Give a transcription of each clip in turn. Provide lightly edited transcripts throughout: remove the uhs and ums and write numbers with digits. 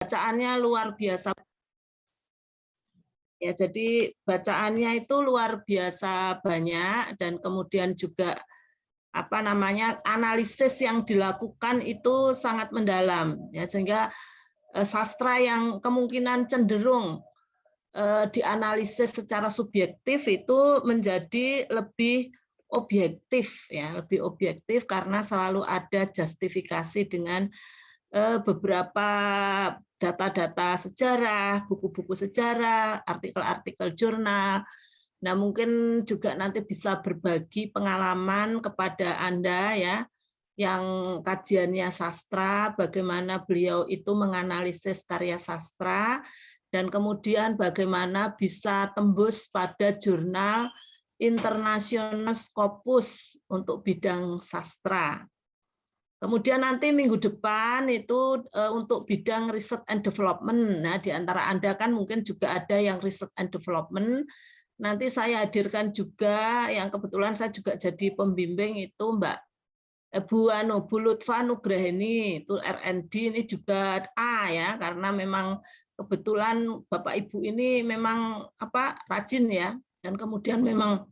bacaannya luar biasa. Ya, jadi bacaannya itu luar biasa banyak dan kemudian juga analisis yang dilakukan itu sangat mendalam ya, sehingga sastra yang kemungkinan cenderung dianalisis secara subjektif itu menjadi lebih objektif ya, lebih objektif karena selalu ada justifikasi dengan beberapa data-data sejarah, buku-buku sejarah, artikel-artikel jurnal. Nah, mungkin juga nanti bisa berbagi pengalaman kepada Anda ya, yang kajiannya sastra, bagaimana beliau itu menganalisis karya sastra, dan kemudian bagaimana bisa tembus pada jurnal internasional Scopus untuk bidang sastra. Kemudian nanti minggu depan itu untuk bidang research and development. Nah, di antara Anda kan mungkin juga ada yang research and development. Nanti saya hadirkan juga yang kebetulan saya juga jadi pembimbing itu Mbak Bu Lutfa Nugraheni, itu RND ini juga A ya, karena memang kebetulan Bapak Ibu ini memang rajin ya, dan kemudian memang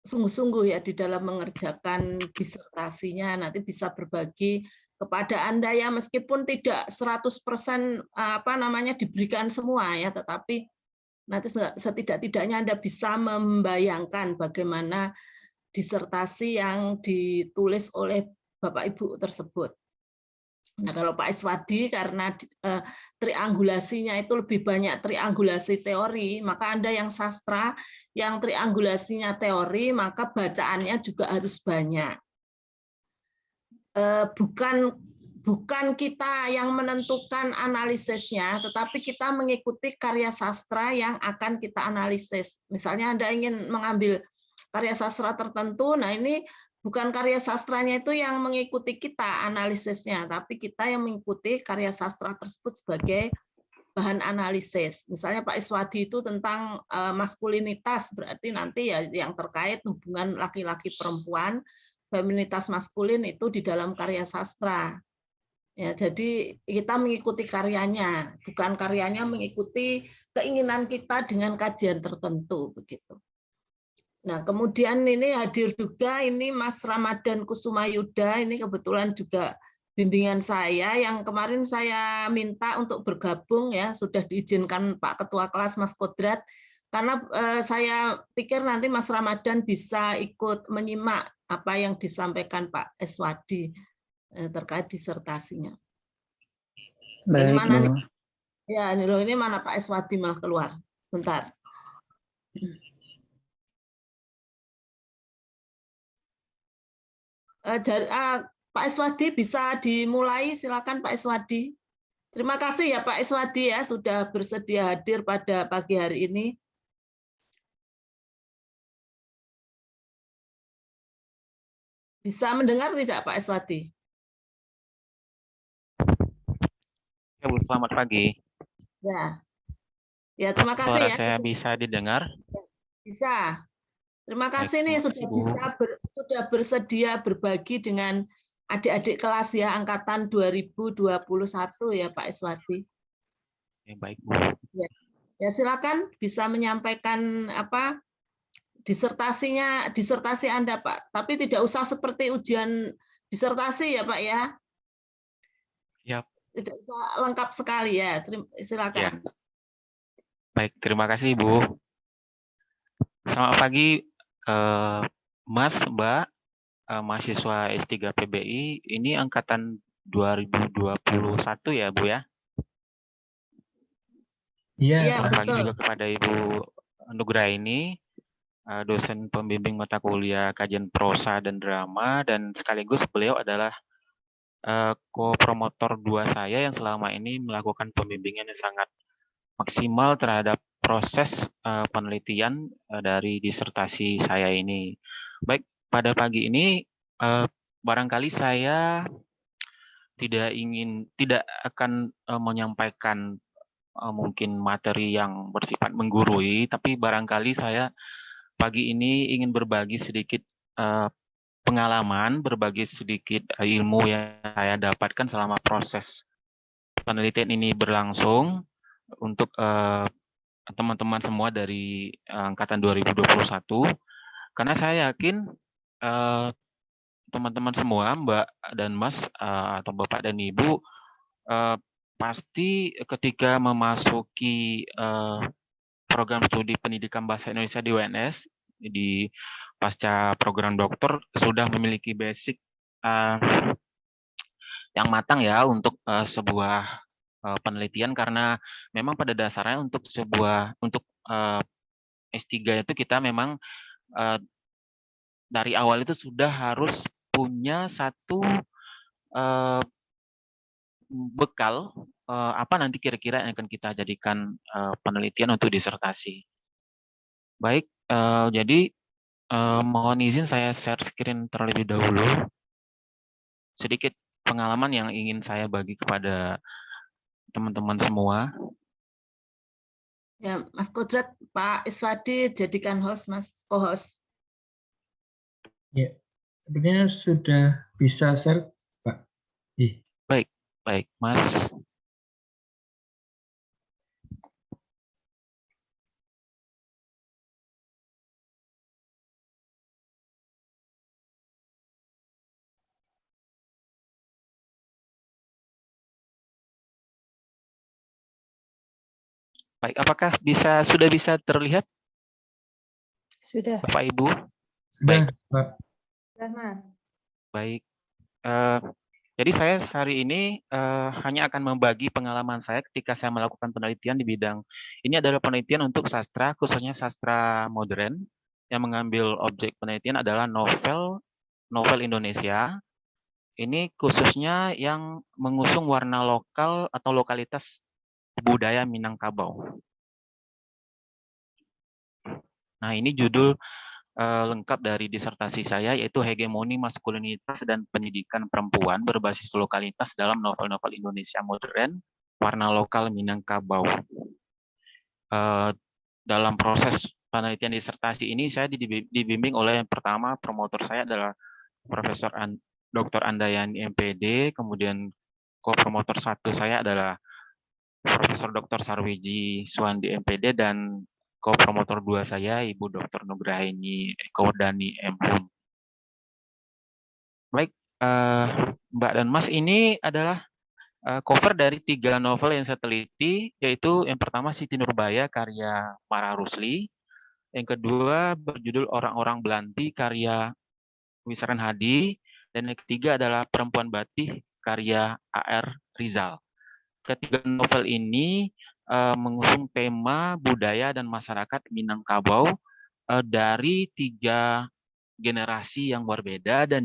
sungguh-sungguh ya di dalam mengerjakan disertasinya. Nanti bisa berbagi kepada Anda ya, meskipun tidak 100% diberikan semua ya, tetapi nanti setidak-tidaknya Anda bisa membayangkan bagaimana disertasi yang ditulis oleh Bapak Ibu tersebut. Nah, kalau Pak Iswadi karena triangulasinya itu lebih banyak triangulasi teori, maka Anda yang sastra yang triangulasinya teori, maka bacaannya juga harus banyak. Bukan kita yang menentukan analisisnya, tetapi kita mengikuti karya sastra yang akan kita analisis. Misalnya Anda ingin mengambil karya sastra tertentu, nah ini bukan karya sastranya itu yang mengikuti kita analisisnya, tapi kita yang mengikuti karya sastra tersebut sebagai bahan analisis. Misalnya Pak Iswadi itu tentang maskulinitas, berarti nanti ya yang terkait hubungan laki-laki perempuan, feminitas maskulin itu di dalam karya sastra. Ya, jadi kita mengikuti karyanya, bukan karyanya mengikuti keinginan kita dengan kajian tertentu begitu. Nah, kemudian ini hadir juga ini Mas Ramadan Kusumayuda, ini kebetulan juga bimbingan saya yang kemarin saya minta untuk bergabung ya, sudah diizinkan Pak Ketua Kelas Mas Kodrat, karena saya pikir nanti Mas Ramadan bisa ikut menyimak apa yang disampaikan Pak Eswadi terkait disertasinya. Baik, ini mana Bu. nih? Ya, ini mana Pak Eswadi malah keluar. Bentar. Pak Eswadi bisa dimulai, silakan Pak Eswadi. Terima kasih ya Pak Eswadi ya sudah bersedia hadir pada pagi hari ini. Bisa mendengar tidak Pak Eswadi? Ya Bu, selamat pagi. Ya terima kasih Suara ya. saya bisa didengar? Bisa. Terima kasih nih sudah bersedia berbagi dengan adik-adik kelas ya angkatan 2021 ya Pak Eswadi. Ya, baik Bu. Ya silakan bisa menyampaikan disertasi Anda Pak. Tapi tidak usah seperti ujian disertasi ya Pak ya. Siap. Tidak usah lengkap sekali ya. Silakan. Ya. Baik, terima kasih Bu. Selamat pagi Mas, Mbak, mahasiswa S3 PBI. Ini angkatan 2021 ya Bu ya? Iya, Selamat pagi betul. juga kepada Ibu Nugraini, dosen pembimbing mata kuliah kajian prosa dan drama, dan sekaligus beliau adalah co-promotor 2 saya yang selama ini melakukan pembimbingan yang sangat maksimal terhadap proses penelitian dari disertasi saya ini. Baik, pada pagi ini barangkali saya tidak akan menyampaikan mungkin materi yang bersifat menggurui, tapi barangkali saya pagi ini ingin berbagi sedikit pengalaman, berbagi sedikit ilmu yang saya dapatkan selama proses penelitian ini berlangsung untuk teman-teman semua dari angkatan 2021, karena saya yakin teman-teman semua, Mbak dan Mas, atau Bapak dan Ibu, pasti ketika memasuki program studi pendidikan bahasa Indonesia di UNS, di pasca program doktor, sudah memiliki basic yang matang ya untuk sebuah penelitian, karena memang pada dasarnya untuk S3 itu kita memang dari awal itu sudah harus punya satu bekal apa nanti kira-kira yang akan kita jadikan penelitian untuk disertasi. Baik, jadi mohon izin saya share screen terlebih dahulu. Sedikit pengalaman yang ingin saya bagi kepada teman-teman semua. Ya, Mas Kodrat, Pak Iswadi jadikan host, Mas, co-host. Ya, sepertinya sudah bisa share, Pak. Baik, Mas. Baik, apakah sudah bisa terlihat? Sudah. Bapak Ibu? Sudah, Baik. Pak. Sudah, Mas. Baik. Jadi saya hari ini hanya akan membagi pengalaman saya ketika saya melakukan penelitian di bidang ini. Adalah penelitian untuk sastra, khususnya sastra modern, yang mengambil objek penelitian adalah novel Indonesia. Ini khususnya yang mengusung warna lokal atau lokalitas budaya Minangkabau. Nah, ini judul lengkap dari disertasi saya, yaitu Hegemoni Maskulinitas dan Pendidikan Perempuan Berbasis Lokalitas dalam Novel-Novel Indonesia Modern, Warna Lokal Minangkabau. Dalam proses penelitian disertasi ini, saya dibimbing oleh yang pertama, promotor saya adalah Profesor Dr. Andayani MPD, kemudian co-promotor satu saya adalah Profesor Dr. Sarwiji Suwandi MPD, dan co-promotor 2 saya Ibu Dr. Nugraini Ekowardani M.Hum. Baik, Mbak dan Mas, ini adalah cover dari 3 novel yang saya teliti, yaitu yang pertama Siti Nurbaya karya Mara Rusli, yang kedua berjudul Orang-Orang Belanti karya Wisaran Hadi, dan yang ketiga adalah Perempuan Batih karya A.R. Rizal. Ketiga novel ini mengusung tema budaya dan masyarakat Minangkabau dari 3 generasi yang berbeda, dan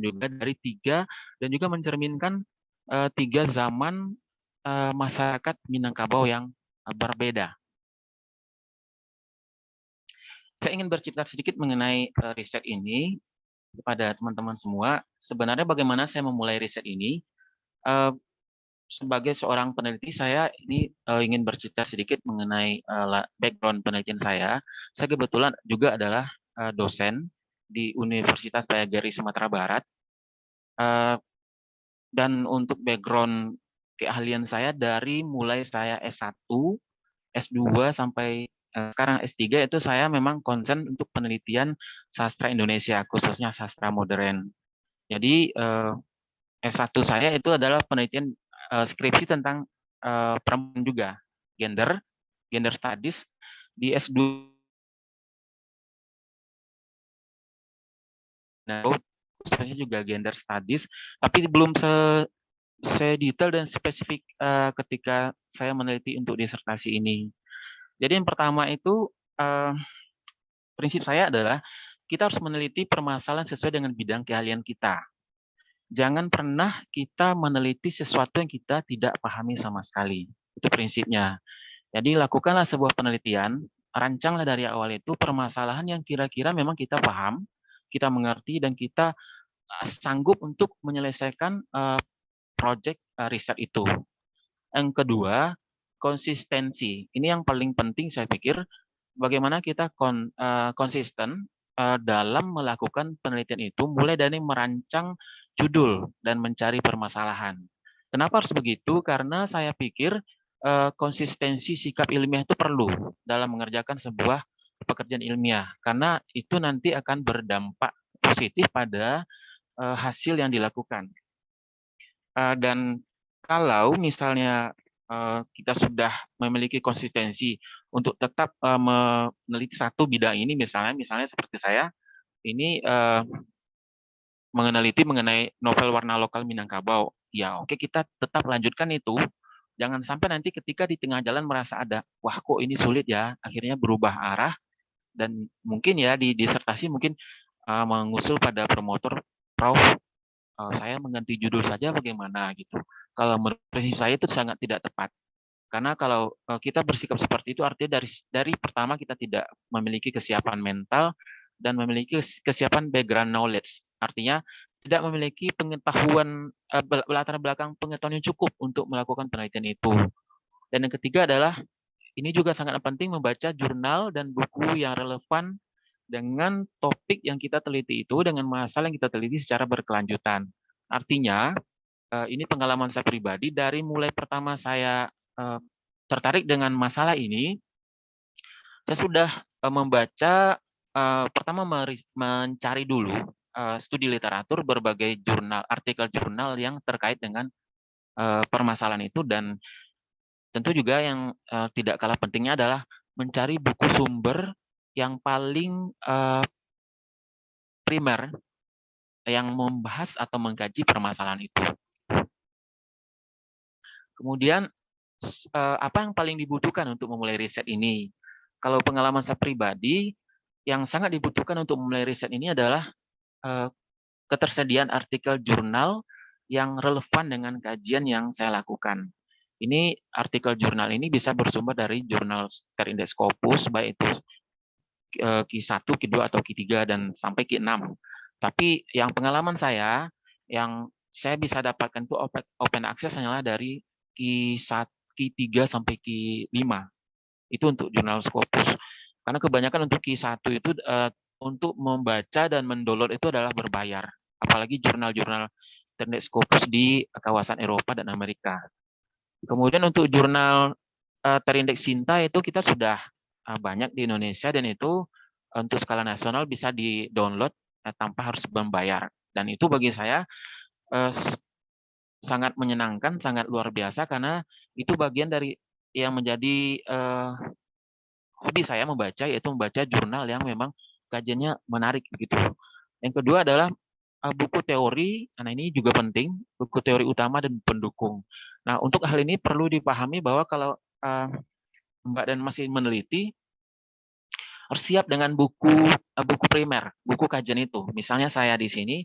juga mencerminkan 3 zaman masyarakat Minangkabau yang berbeda. Saya ingin bercerita sedikit mengenai riset ini kepada teman-teman semua. Sebenarnya bagaimana saya memulai riset ini? Sebagai seorang peneliti, saya ini ingin bercerita sedikit mengenai background penelitian saya. Saya kebetulan juga adalah dosen di Universitas Payagari Sumatera Barat. Dan untuk background keahlian saya dari mulai saya S1, S2 sampai sekarang S3, itu saya memang konsen untuk penelitian sastra Indonesia, khususnya sastra modern. Jadi S1 saya itu adalah penelitian skripsi tentang perempuan juga, gender studies. Di S2 khususnya juga gender studies, tapi belum sedetail dan spesifik ketika saya meneliti untuk disertasi ini. Jadi yang pertama itu prinsip saya adalah kita harus meneliti permasalahan sesuai dengan bidang keahlian kita. Jangan pernah kita meneliti sesuatu yang kita tidak pahami sama sekali. Itu prinsipnya. Jadi lakukanlah sebuah penelitian, rancanglah dari awal itu permasalahan yang kira-kira memang kita paham, kita mengerti, dan kita sanggup untuk menyelesaikan proyek riset itu. Yang kedua, konsistensi. Ini yang paling penting saya pikir, bagaimana kita konsisten dalam melakukan penelitian itu mulai dari merancang judul dan mencari permasalahan. Kenapa harus begitu? Karena saya pikir konsistensi sikap ilmiah itu perlu dalam mengerjakan sebuah pekerjaan ilmiah, karena itu nanti akan berdampak positif pada hasil yang dilakukan. Dan kalau misalnya kita sudah memiliki konsistensi untuk tetap meneliti satu bidang ini, misalnya seperti saya ini meneliti mengenai novel warna lokal Minangkabau, ya oke, kita tetap lanjutkan itu. Jangan sampai nanti ketika di tengah jalan merasa ada, wah kok ini sulit ya, akhirnya berubah arah, dan mungkin ya di disertasi mungkin mengusul pada promotor, Prof, saya mengganti judul saja bagaimana gitu. Kalau menurut prinsip saya itu sangat tidak tepat. Karena kalau kita bersikap seperti itu artinya dari pertama kita tidak memiliki kesiapan mental dan memiliki kesiapan background knowledge. Artinya tidak memiliki pengetahuan latar belakang pengetahuan yang cukup untuk melakukan penelitian itu. Dan yang ketiga adalah ini juga sangat penting membaca jurnal dan buku yang relevan dengan topik yang kita teliti itu, dengan masalah yang kita teliti secara berkelanjutan. Artinya, ini pengalaman saya pribadi, dari mulai pertama saya tertarik dengan masalah ini, saya sudah membaca, pertama mencari dulu studi literatur berbagai jurnal, artikel jurnal yang terkait dengan permasalahan itu, dan tentu juga yang tidak kalah pentingnya adalah mencari buku sumber yang paling primer yang membahas atau mengkaji permasalahan itu. Kemudian apa yang paling dibutuhkan untuk memulai riset ini? Kalau pengalaman saya pribadi, yang sangat dibutuhkan untuk memulai riset ini adalah ketersediaan artikel jurnal yang relevan dengan kajian yang saya lakukan. Ini artikel jurnal ini bisa bersumber dari jurnal terindeks Scopus, baik itu Q1, Q2, atau Q3, dan sampai Q6. Tapi yang pengalaman saya, yang saya bisa dapatkan itu open access hanyalah dari Q1, Q3 sampai Q5. Itu untuk jurnal Scopus. Karena kebanyakan untuk Q1 itu untuk membaca dan mendownload itu adalah berbayar. Apalagi jurnal-jurnal terindeks Scopus di kawasan Eropa dan Amerika. Kemudian untuk jurnal terindeks Sinta itu kita sudah banyak di Indonesia, dan itu untuk skala nasional bisa di-download tanpa harus membayar. Dan itu bagi saya sangat menyenangkan, sangat luar biasa, karena itu bagian dari yang menjadi hobi saya membaca, yaitu membaca jurnal yang memang kajiannya menarik begitu. Yang kedua adalah buku teori. Nah, ini juga penting, buku teori utama dan pendukung. Nah, untuk hal ini perlu dipahami bahwa kalau Mbak dan Mas meneliti, harus siap dengan buku primer, buku kajian itu. Misalnya saya di sini,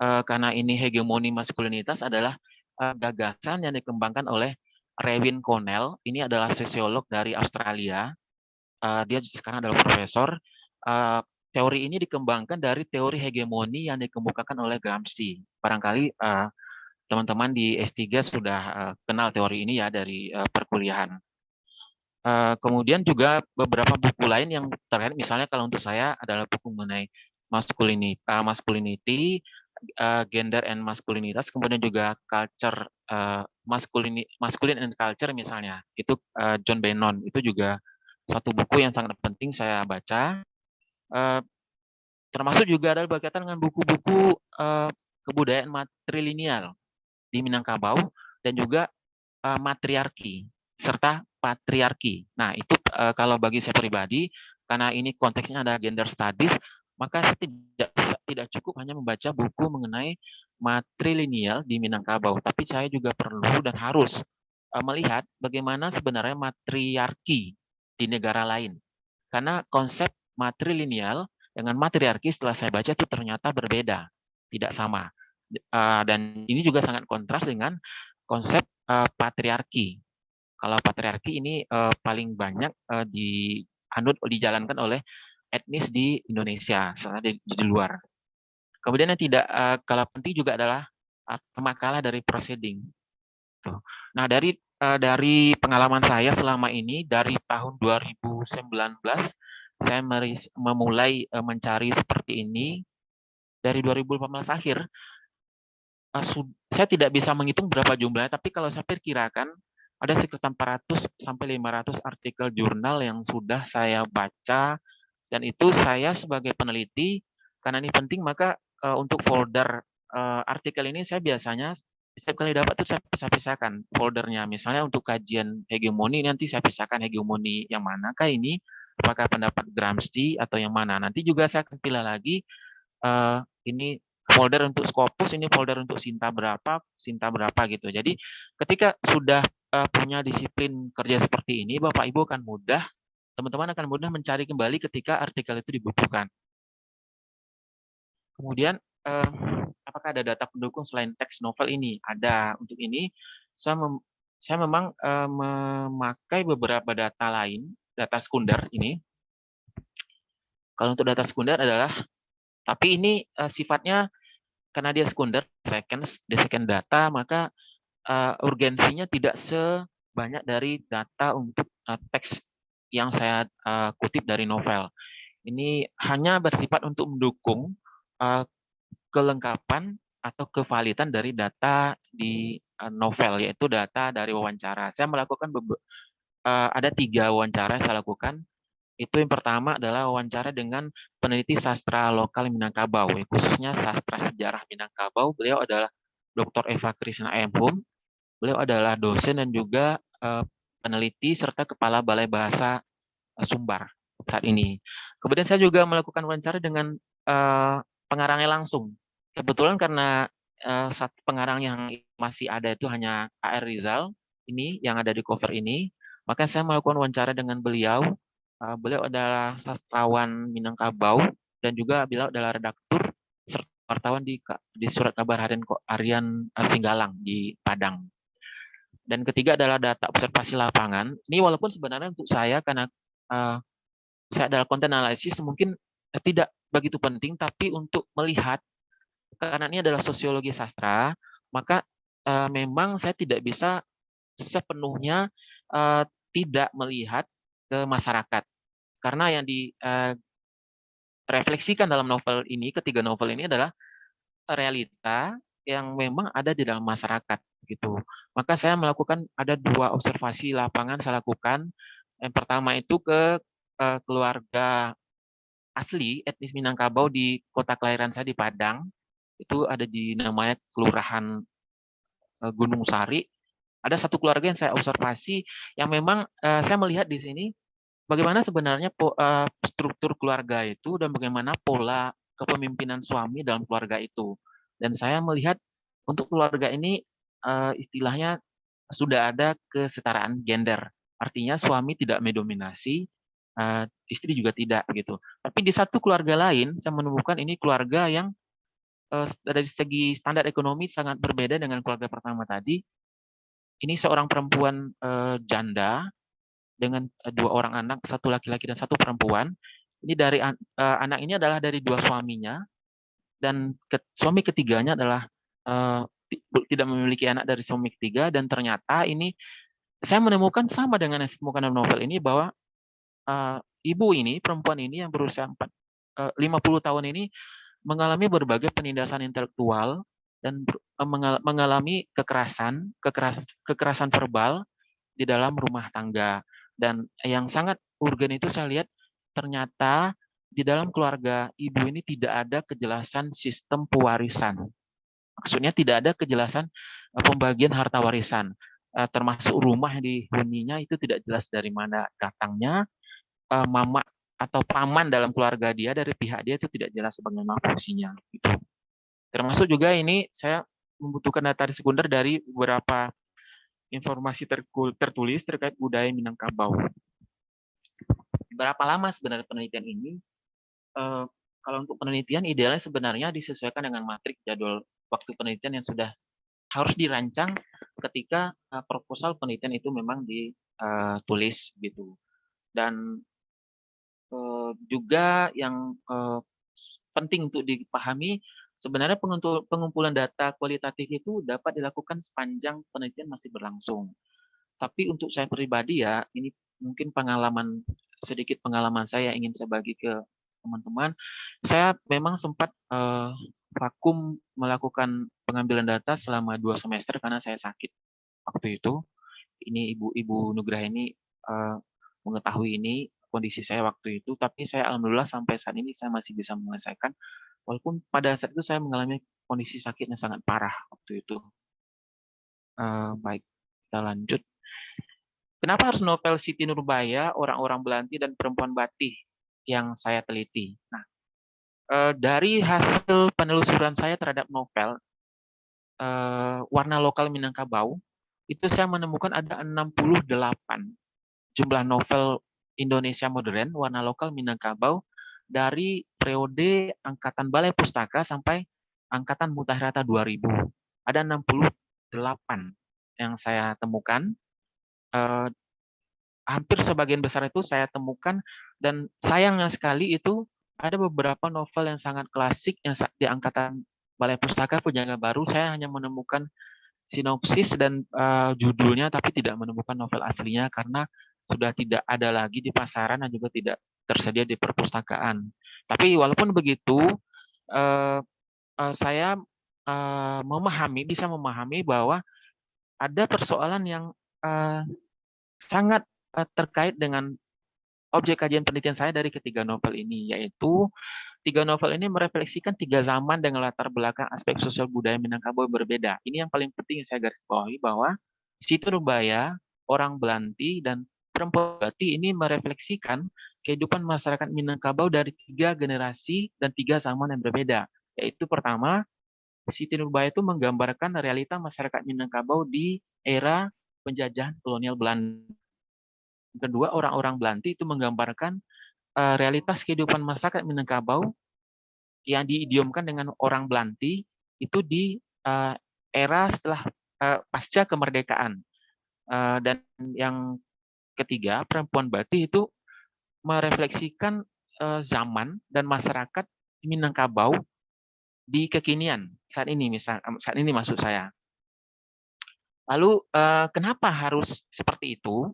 karena ini hegemoni maskulinitas adalah gagasan yang dikembangkan oleh Rewin Connell. Ini adalah sosiolog dari Australia. Dia sekarang adalah profesor. Teori ini dikembangkan dari teori hegemoni yang dikemukakan oleh Gramsci. Barangkali teman-teman di S3 sudah kenal teori ini ya dari perkuliahan. Kemudian juga beberapa buku lain yang terkait, misalnya kalau untuk saya adalah buku mengenai masculinity, gender and maskulinitas, kemudian juga culture, masculine and culture misalnya. Itu John Bannon, itu juga satu buku yang sangat penting saya baca. Termasuk juga adalah berkaitan dengan buku-buku kebudayaan matrilineal di Minangkabau, dan juga matriarki serta patriarki. Nah, itu kalau bagi saya pribadi, karena ini konteksnya ada gender studies, maka saya tidak cukup hanya membaca buku mengenai matrilineal di Minangkabau, tapi saya juga perlu dan harus melihat bagaimana sebenarnya matriarki di negara lain. Karena konsep matrilineal dengan matriarki setelah saya baca itu ternyata berbeda, tidak sama. Dan ini juga sangat kontras dengan konsep patriarki. Kalau patriarki ini paling banyak dijalankan oleh etnis di Indonesia, di luar. Kemudian yang tidak kalah penting juga adalah makalah dari proceeding. Nah, dari pengalaman saya selama ini, dari tahun 2019 saya memulai mencari seperti ini dari 2018 akhir. Saya tidak bisa menghitung berapa jumlahnya, tapi kalau saya perkirakan ada sekitar 400 sampai 500 artikel jurnal yang sudah saya baca, dan itu saya sebagai peneliti, karena ini penting, maka untuk folder artikel ini saya biasanya setiap kali dapat tuh saya pisahkan foldernya. Misalnya untuk kajian hegemoni, nanti saya pisahkan hegemoni yang manakah ini, apakah pendapat Gramsci atau yang mana. Nanti juga saya akan pilih lagi ini folder untuk Scopus, ini folder untuk Sinta berapa gitu. Jadi ketika sudah punya disiplin kerja seperti ini, Bapak Ibu akan mudah, teman-teman akan mudah mencari kembali ketika artikel itu dibutuhkan. Kemudian apakah ada data pendukung selain teks novel ini? Ada. Untuk ini saya memang memakai beberapa data lain, data sekunder ini. Kalau untuk data sekunder adalah, tapi ini sifatnya karena dia sekunder, second data, maka urgensinya tidak sebanyak dari data untuk teks yang saya kutip dari novel. Ini hanya bersifat untuk mendukung kelengkapan atau kevalidan dari data di novel, yaitu data dari wawancara. Saya melakukan ada 3 wawancara yang saya lakukan. Itu yang pertama adalah wawancara dengan peneliti sastra lokal Minangkabau, khususnya sastra sejarah Minangkabau. Beliau adalah Dr. Eva Krishna M.Hum. Beliau adalah dosen dan juga peneliti serta kepala Balai Bahasa Sumbar saat ini. Kemudian saya juga melakukan wawancara dengan pengarangnya langsung. Kebetulan karena satu pengarang yang masih ada itu hanya A.R. Rizal, ini yang ada di cover ini, maka saya melakukan wawancara dengan beliau. Beliau adalah sastrawan Minangkabau dan juga beliau adalah redaktur serta wartawan di Surat Kabar Harian Singgalang di Padang. Dan ketiga adalah data observasi lapangan. Ini walaupun sebenarnya untuk saya karena saya adalah konten analisis mungkin tidak begitu penting, tapi untuk melihat, karena ini adalah sosiologi sastra, maka memang saya tidak bisa sepenuhnya tidak melihat ke masyarakat. Karena yang direfleksikan dalam novel ini, ketiga novel ini adalah realita yang memang ada di dalam masyarakat gitu. Maka saya melakukan ada 2 observasi lapangan saya lakukan. Yang pertama itu ke keluarga asli etnis Minangkabau di kota kelahiran saya di Padang. Itu ada di namanya Kelurahan Gunung Sari. Ada satu keluarga yang saya observasi yang memang saya melihat di sini bagaimana sebenarnya struktur keluarga itu dan bagaimana pola kepemimpinan suami dalam keluarga itu. Dan saya melihat untuk keluarga ini istilahnya sudah ada kesetaraan gender. Artinya suami tidak mendominasi, istri juga tidak gitu. Tapi di satu keluarga lain saya menemukan ini keluarga yang dari segi standar ekonomi sangat berbeda dengan keluarga pertama tadi. Ini seorang perempuan janda dengan 2 orang anak, 1 laki-laki dan 1 perempuan. Ini dari anak ini adalah dari 2 suaminya, dan suami ketiganya adalah tidak memiliki anak dari suami ketiga. Dan ternyata ini saya menemukan sama dengan yang ditemukan dalam novel ini, bahwa ibu ini, perempuan ini yang berusia 50 tahun ini mengalami berbagai penindasan intelektual dan mengalami kekerasan verbal di dalam rumah tangga. Dan yang sangat urgen itu saya lihat ternyata di dalam keluarga ibu ini tidak ada kejelasan sistem pewarisan. Maksudnya tidak ada kejelasan pembagian harta warisan. Termasuk rumah yang dihuninya itu tidak jelas dari mana datangnya. Mama atau paman dalam keluarga dia dari pihak dia itu tidak jelas bagaimana fungsinya. Gitu. Termasuk juga ini saya membutuhkan data sekunder dari beberapa informasi tertulis terkait budaya Minangkabau. Berapa lama sebenarnya penelitian ini? Kalau untuk penelitian idealnya sebenarnya disesuaikan dengan matrik jadwal waktu penelitian yang sudah harus dirancang ketika proposal penelitian itu memang ditulis gitu. Dan juga yang penting untuk dipahami, sebenarnya pengumpulan data kualitatif itu dapat dilakukan sepanjang penelitian masih berlangsung. Tapi untuk saya pribadi ya, ini mungkin pengalaman sedikit pengalaman saya ingin saya bagi ke teman-teman. Saya memang sempat vakum melakukan pengambilan data selama 2 semester karena saya sakit waktu itu. Ini Ibu Nugraha ini mengetahui ini kondisi saya waktu itu, tapi saya alhamdulillah sampai saat ini saya masih bisa menyelesaikan, walaupun pada saat itu saya mengalami kondisi sakitnya sangat parah waktu itu. Baik, kita lanjut. Kenapa harus novel Siti Nurbaya, Orang-orang Belanti, dan Perempuan Batih yang saya teliti? Nah, dari hasil penelusuran saya terhadap novel warna lokal Minangkabau, itu saya menemukan ada 68 jumlah novel Indonesia modern warna lokal Minangkabau dari periode angkatan Balai Pustaka sampai angkatan Mutakhirata 2000. Ada 68 yang saya temukan. Hampir sebagian besar itu saya temukan, dan sayangnya sekali itu ada beberapa novel yang sangat klasik yang di angkatan Balai Pustaka Pujangga Baru saya hanya menemukan sinopsis dan judulnya, tapi tidak menemukan novel aslinya karena sudah tidak ada lagi di pasaran dan juga tidak tersedia di perpustakaan. Tapi walaupun begitu, saya bisa memahami bahwa ada persoalan yang sangat terkait dengan objek kajian penelitian saya dari ketiga novel ini, yaitu 3 novel ini merefleksikan 3 zaman dengan latar belakang aspek sosial budaya Minangkabau berbeda. Ini yang paling penting saya garis bawahi, bahwa Siti Nurbaya, Orang Belanti, dan Perempuan Batih ini merefleksikan kehidupan masyarakat Minangkabau dari 3 generasi dan 3 zaman yang berbeda. Yaitu pertama, Siti Nurbaya itu menggambarkan realita masyarakat Minangkabau di era penjajahan kolonial Belanda. Kedua, Orang-orang Belanti itu menggambarkan realitas kehidupan masyarakat Minangkabau yang diidiomkan dengan orang Belanti itu di era setelah pasca kemerdekaan. Dan yang ketiga, Perempuan Batih itu merefleksikan zaman dan masyarakat Minangkabau di kekinian saat ini, maksud saya. Lalu kenapa harus seperti itu?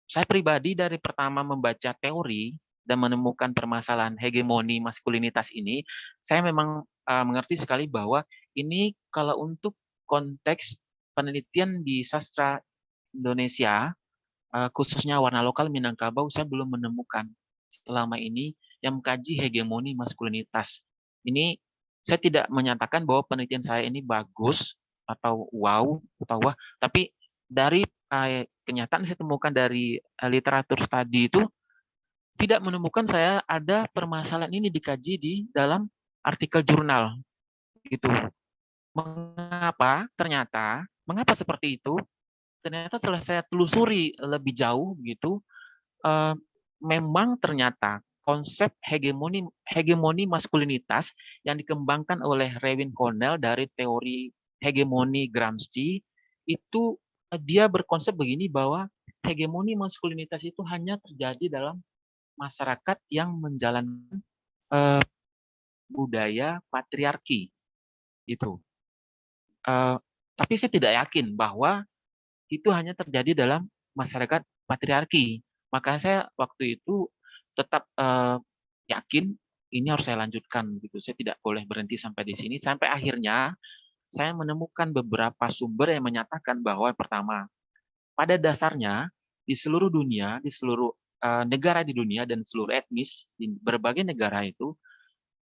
Saya pribadi dari pertama membaca teori dan menemukan permasalahan hegemoni maskulinitas ini, saya memang mengerti sekali bahwa ini kalau untuk konteks penelitian di sastra Indonesia, khususnya warna lokal Minangkabau, saya belum menemukan selama ini yang mengkaji hegemoni maskulinitas. Ini saya tidak menyatakan bahwa penelitian saya ini bagus atau wow atau wah, tapi dari kenyataan saya temukan dari literatur studi itu tidak menemukan saya ada permasalahan ini dikaji di dalam artikel jurnal gitu. Mengapa seperti itu? Ternyata setelah saya telusuri lebih jauh gitu, memang ternyata konsep hegemoni maskulinitas yang dikembangkan oleh Rewin Cornell dari teori hegemoni Gramsci itu dia berkonsep begini, bahwa hegemoni maskulinitas itu hanya terjadi dalam masyarakat yang menjalankan budaya patriarki itu. Tapi saya tidak yakin bahwa itu hanya terjadi dalam masyarakat patriarki. Maka saya waktu itu tetap yakin ini harus saya lanjutkan gitu. Saya tidak boleh berhenti sampai di sini. Sampai akhirnya saya menemukan beberapa sumber yang menyatakan bahwa pertama, pada dasarnya di seluruh dunia, di seluruh negara di dunia dan seluruh etnis di berbagai negara itu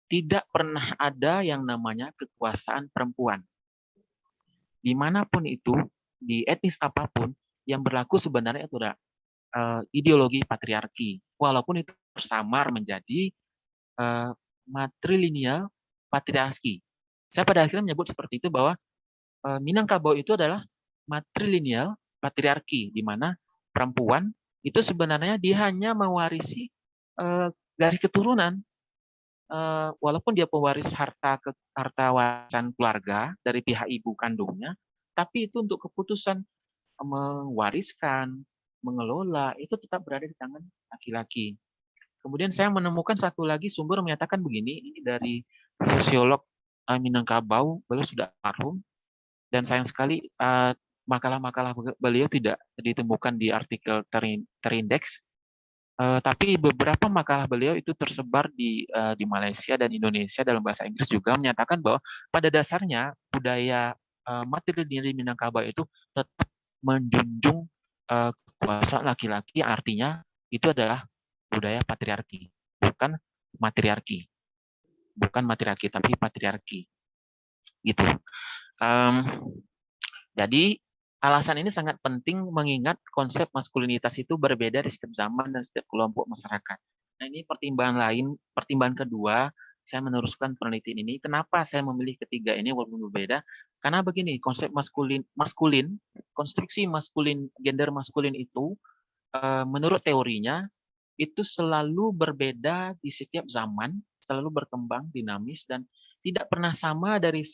tidak pernah ada yang namanya kekuasaan perempuan. Dimanapun itu, di etnis apapun, yang berlaku sebenarnya itu adalah ideologi patriarki. Walaupun itu tersamar menjadi matrilineal patriarki. Saya pada akhirnya menyebut seperti itu, bahwa Minangkabau itu adalah matrilineal patriarki, di mana perempuan itu sebenarnya dia hanya mewarisi garis keturunan, walaupun dia pewaris harta warisan keluarga dari pihak ibu kandungnya, tapi itu untuk keputusan mewariskan, mengelola, itu tetap berada di tangan laki-laki. Kemudian saya menemukan satu lagi sumber menyatakan begini, ini dari sosiolog Minangkabau, beliau sudah almarhum, dan sayang sekali makalah-makalah beliau tidak ditemukan di artikel terindeks. Tapi beberapa makalah beliau itu tersebar di Malaysia dan Indonesia dalam bahasa Inggris juga menyatakan bahwa pada dasarnya budaya matrilineal di Minangkabau itu tetap menjunjung kekuasaan laki-laki, artinya itu adalah budaya patriarki, bukan matriarki, tapi patriarki, gitu. Jadi alasan ini sangat penting mengingat konsep maskulinitas itu berbeda di setiap zaman dan setiap kelompok masyarakat. Nah, ini pertimbangan kedua, saya meneruskan penelitian ini. Kenapa saya memilih ketiga ini walaupun berbeda? Karena begini, konsep konstruksi maskulin, gender maskulin itu menurut teorinya itu selalu berbeda di setiap zaman, selalu berkembang, dinamis, dan tidak pernah sama dari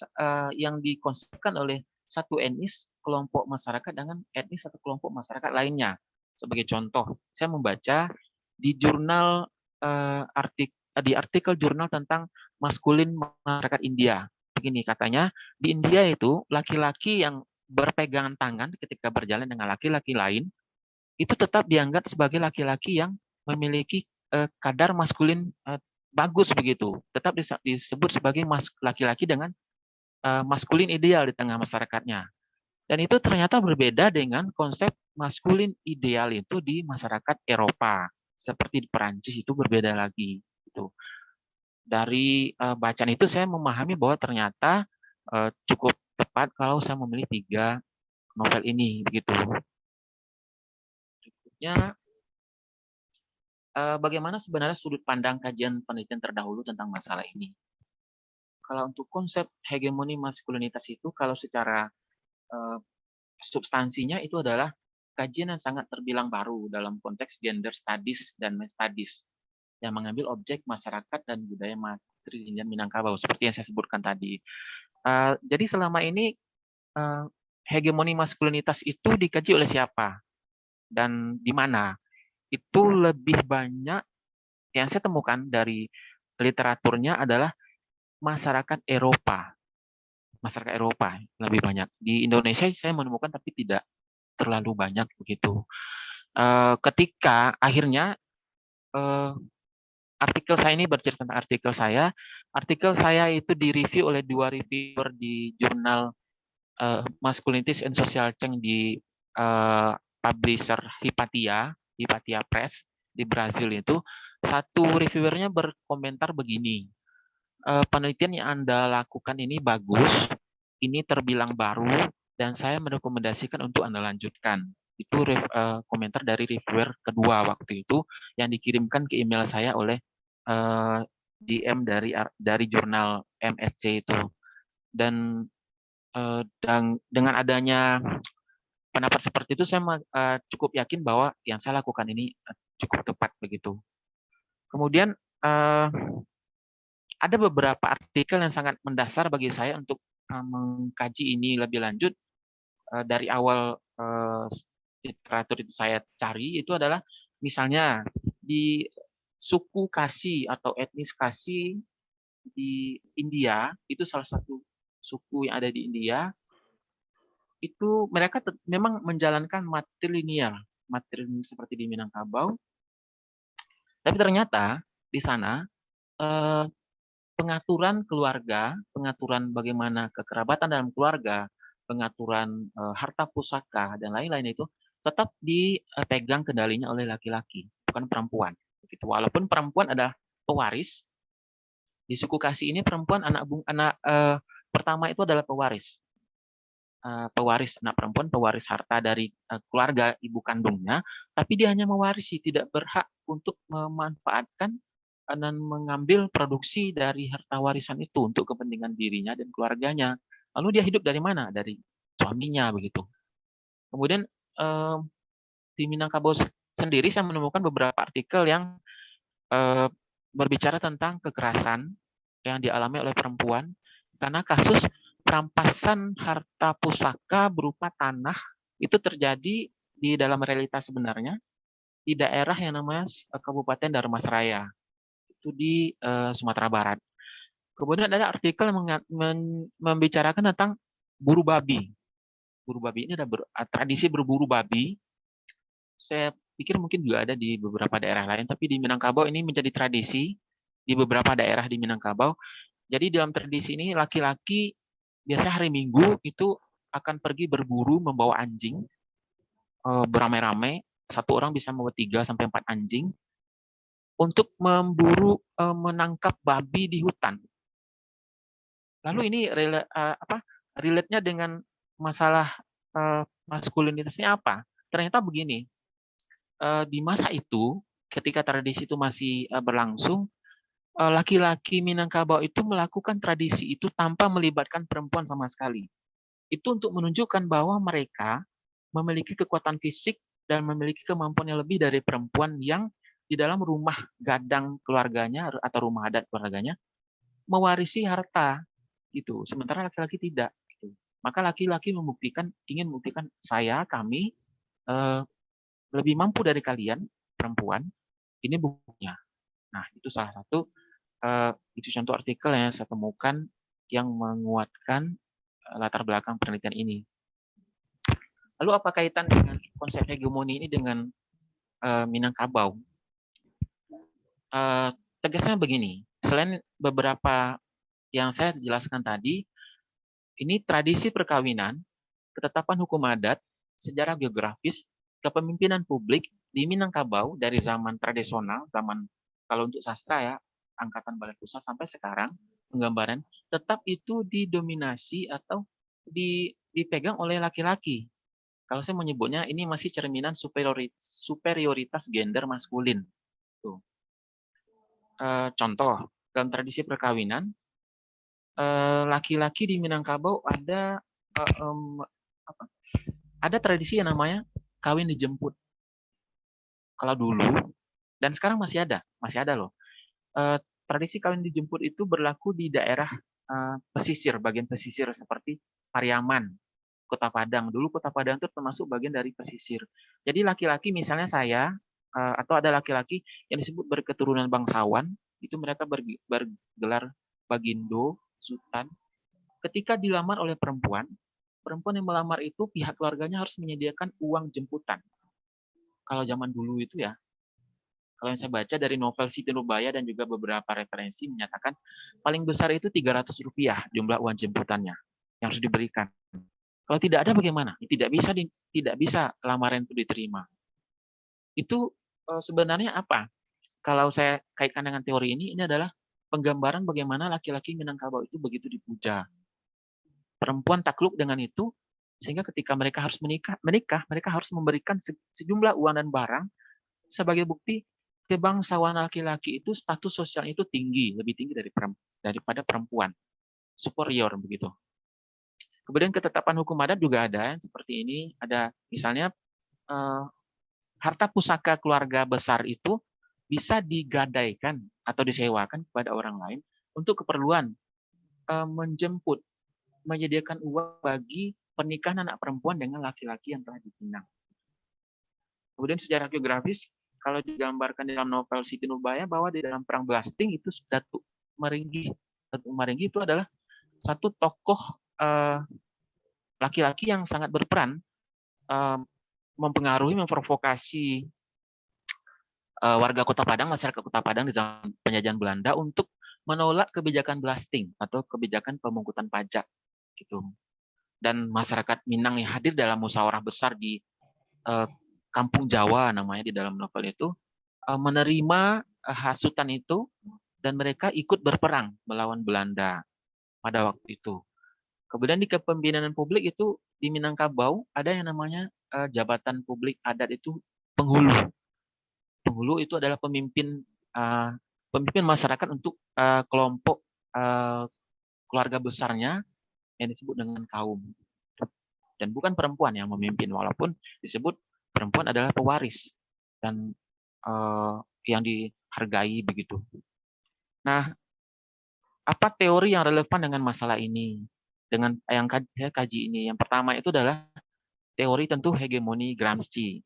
yang dikonsepkan oleh satu etnis kelompok masyarakat dengan etnis atau kelompok masyarakat lainnya. Sebagai contoh, saya membaca di jurnal di artikel jurnal tentang maskulin masyarakat India. Begini katanya, di India itu laki-laki yang berpegangan tangan ketika berjalan dengan laki-laki lain itu tetap dianggap sebagai laki-laki yang memiliki kadar maskulin bagus begitu. Tetap disebut sebagai laki-laki dengan maskulin ideal di tengah masyarakatnya. Dan itu ternyata berbeda dengan konsep maskulin ideal itu di masyarakat Eropa. Seperti di Perancis itu berbeda lagi. Gitu. Dari bacaan itu saya memahami bahwa ternyata cukup tepat kalau saya memilih 3 novel ini. Begitu. Berikutnya, bagaimana sebenarnya sudut pandang kajian penelitian terdahulu tentang masalah ini? Kalau untuk konsep hegemoni maskulinitas itu, kalau secara substansinya itu adalah kajian yang sangat terbilang baru dalam konteks gender studies dan mass studies yang mengambil objek masyarakat dan budaya matrilineal Minangkabau seperti yang saya sebutkan tadi. Jadi selama ini hegemoni maskulinitas itu dikaji oleh siapa dan di mana? Itu lebih banyak yang saya temukan dari literaturnya adalah masyarakat Eropa lebih banyak. Di Indonesia saya menemukan tapi tidak terlalu banyak begitu. Ketika akhirnya artikel saya ini bercerita tentang artikel saya itu direview oleh 2 reviewer di jurnal Masculinities and Social Change di publisher Hipatia Press di Brazil itu. Satu reviewernya berkomentar begini, penelitian yang Anda lakukan ini bagus, ini terbilang baru, dan saya merekomendasikan untuk Anda lanjutkan. Itu komentar dari reviewer kedua waktu itu, yang dikirimkan ke email saya oleh DM dari jurnal MSC itu. Dan dengan adanya pendapat seperti itu, saya cukup yakin bahwa yang saya lakukan ini cukup tepat begitu. Kemudian ada beberapa artikel yang sangat mendasar bagi saya untuk mengkaji ini lebih lanjut. Dari awal literatur itu saya cari, itu adalah misalnya di suku Kasi atau etnis Kasi di India, itu salah satu suku yang ada di India, itu mereka memang menjalankan matrilineal seperti di Minangkabau, tapi ternyata di sana pengaturan keluarga, pengaturan bagaimana kekerabatan dalam keluarga, pengaturan harta pusaka dan lain-lain itu tetap dipegang kendalinya oleh laki-laki, bukan perempuan. Begitu. Walaupun perempuan adalah pewaris, di suku Kasi ini perempuan anak pertama itu adalah pewaris. Pewaris anak perempuan, pewaris harta dari keluarga ibu kandungnya, tapi dia hanya mewarisi, tidak berhak untuk memanfaatkan dan mengambil produksi dari harta warisan itu untuk kepentingan dirinya dan keluarganya. Lalu dia hidup dari mana? Dari suaminya begitu. Kemudian di Minangkabau sendiri saya menemukan beberapa artikel yang berbicara tentang kekerasan yang dialami oleh perempuan karena kasus perampasan harta pusaka berupa tanah itu terjadi di dalam realitas sebenarnya di daerah yang namanya Kabupaten Dharmasraya, itu di Sumatera Barat. Kemudian ada artikel yang membicarakan tentang buru babi. Buru babi ini ada tradisi berburu babi. Saya pikir mungkin juga ada di beberapa daerah lain, tapi di Minangkabau ini menjadi tradisi di beberapa daerah di Minangkabau. Jadi dalam tradisi ini laki-laki biasa hari Minggu itu akan pergi berburu membawa anjing beramai-ramai. Satu orang bisa membawa 3 sampai 4 anjing untuk memburu menangkap babi di hutan. Lalu ini relate-nya dengan masalah maskulinitasnya apa? Ternyata begini, di masa itu ketika tradisi itu masih berlangsung, laki-laki Minangkabau itu melakukan tradisi itu tanpa melibatkan perempuan sama sekali. Itu untuk menunjukkan bahwa mereka memiliki kekuatan fisik dan memiliki kemampuan yang lebih dari perempuan yang di dalam rumah gadang keluarganya atau rumah adat keluarganya mewarisi harta gitu. Sementara laki-laki tidak. Gitu. Maka laki-laki ingin membuktikan kami lebih mampu dari kalian perempuan. Ini buktinya. Nah itu salah satu itu contoh artikel yang saya temukan yang menguatkan latar belakang penelitian ini. Lalu apa kaitan dengan konsep hegemoni ini dengan Minangkabau? Tegasnya begini, selain beberapa yang saya jelaskan tadi, ini tradisi perkawinan, ketetapan hukum adat, sejarah geografis, kepemimpinan publik di Minangkabau dari zaman tradisional, zaman kalau untuk sastra ya, angkatan Balai Pusat sampai sekarang, penggambaran, tetap itu didominasi atau dipegang oleh laki-laki. Kalau saya menyebutnya ini masih cerminan superioritas gender maskulin. Tuh. Contoh, dalam tradisi perkawinan, laki-laki di Minangkabau ada tradisi yang namanya kawin dijemput. Kalau dulu, dan sekarang masih ada loh. Tradisi kawin dijemput itu berlaku di daerah pesisir, bagian pesisir seperti Pariaman, Kota Padang. Dulu Kota Padang itu termasuk bagian dari pesisir. Jadi laki-laki misalnya saya atau ada laki-laki yang disebut berketurunan bangsawan, itu mereka bergelar Bagindo, Sultan. Ketika dilamar oleh perempuan yang melamar itu pihak keluarganya harus menyediakan uang jemputan. Kalau zaman dulu itu ya, kalau yang saya baca dari novel Siti Nurbaya dan juga beberapa referensi menyatakan paling besar itu Rp300 jumlah uang jemputannya yang harus diberikan. Kalau tidak ada bagaimana? Tidak bisa lamaran itu diterima. Itu sebenarnya apa? Kalau saya kaitkan dengan teori ini adalah penggambaran bagaimana laki-laki Minangkabau itu begitu dipuja. Perempuan takluk dengan itu, sehingga ketika mereka harus menikah, mereka harus memberikan sejumlah uang dan barang sebagai bukti kebangsaan laki-laki itu status sosial itu tinggi, lebih tinggi daripada perempuan, superior begitu. Kemudian ketetapan hukum adat juga ada seperti ini. Ada misalnya harta pusaka keluarga besar itu bisa digadaikan atau disewakan kepada orang lain untuk keperluan menjemput, menyediakan uang bagi pernikahan anak perempuan dengan laki-laki yang telah dipinang. Kemudian sejarah geografis, kalau digambarkan dalam novel Siti Nurbaya bahwa di dalam perang Blasting itu Datuk Maringgi itu adalah satu tokoh laki-laki yang sangat berperan mempengaruhi, memprovokasi warga Kota Padang, masyarakat Kota Padang di zaman penjajahan Belanda untuk menolak kebijakan blasting atau kebijakan pemungkutan pajak gitu. Dan masyarakat Minang yang hadir dalam musyawarah besar di Kampung Jawa namanya di dalam novel itu menerima hasutan itu dan mereka ikut berperang melawan Belanda pada waktu itu. Kemudian di kepemimpinan publik itu di Minangkabau ada yang namanya jabatan publik adat itu penghulu. Penghulu itu adalah pemimpin masyarakat untuk kelompok keluarga besarnya yang disebut dengan kaum. Dan bukan perempuan yang memimpin, walaupun disebut perempuan adalah pewaris dan yang dihargai begitu. Nah, apa teori yang relevan dengan masalah ini? Dengan yang saya kaji ini, yang pertama itu adalah teori tentu hegemoni Gramsci.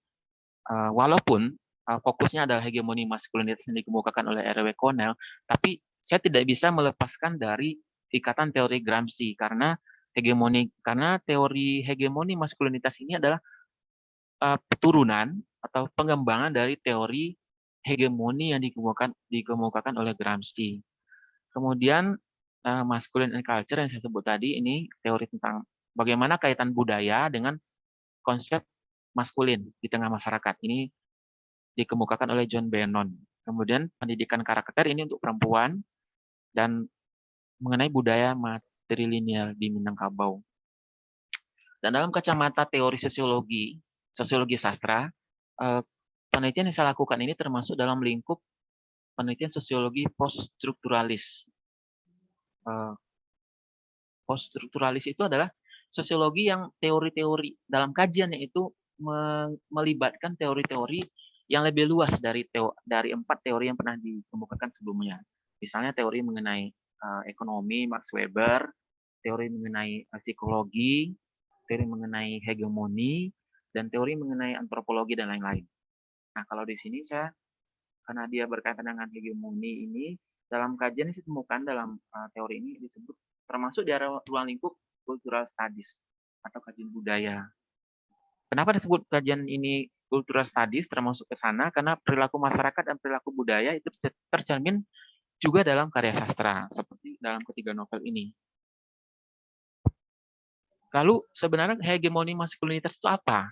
Walaupun fokusnya adalah hegemoni maskulinitas yang dikemukakan oleh R.W. Connell, tapi saya tidak bisa melepaskan dari ikatan teori Gramsci karena teori hegemoni maskulinitas ini adalah turunan atau pengembangan dari teori hegemoni yang dikemukakan oleh Gramsci. Kemudian masculine and culture yang saya sebut tadi, ini teori tentang bagaimana kaitan budaya dengan konsep maskulin di tengah masyarakat. Ini dikemukakan oleh John Bannon. Kemudian pendidikan karakter ini untuk perempuan dan mengenai budaya matrilineal di Minangkabau. Dan dalam kacamata teori sosiologi sastra, penelitian yang saya lakukan ini termasuk dalam lingkup penelitian sosiologi poststrukturalis. Poststrukturalis itu adalah sosiologi yang teori-teori dalam kajiannya itu melibatkan teori-teori yang lebih luas dari 4 teori yang pernah dikemukakan sebelumnya. Misalnya teori mengenai ekonomi Max Weber, teori mengenai psikologi, teori mengenai hegemoni, dan teori mengenai antropologi dan lain-lain. Nah, kalau di sini karena dia berkaitan dengan hegemoni ini, dalam kajian yang ditemukan dalam teori ini disebut termasuk di ruang lingkup cultural studies atau kajian budaya. Kenapa disebut kajian ini cultural studies termasuk ke sana? Karena perilaku masyarakat dan perilaku budaya itu tercermin juga dalam karya sastra, seperti dalam ketiga novel ini. Lalu sebenarnya hegemoni maskulinitas itu apa?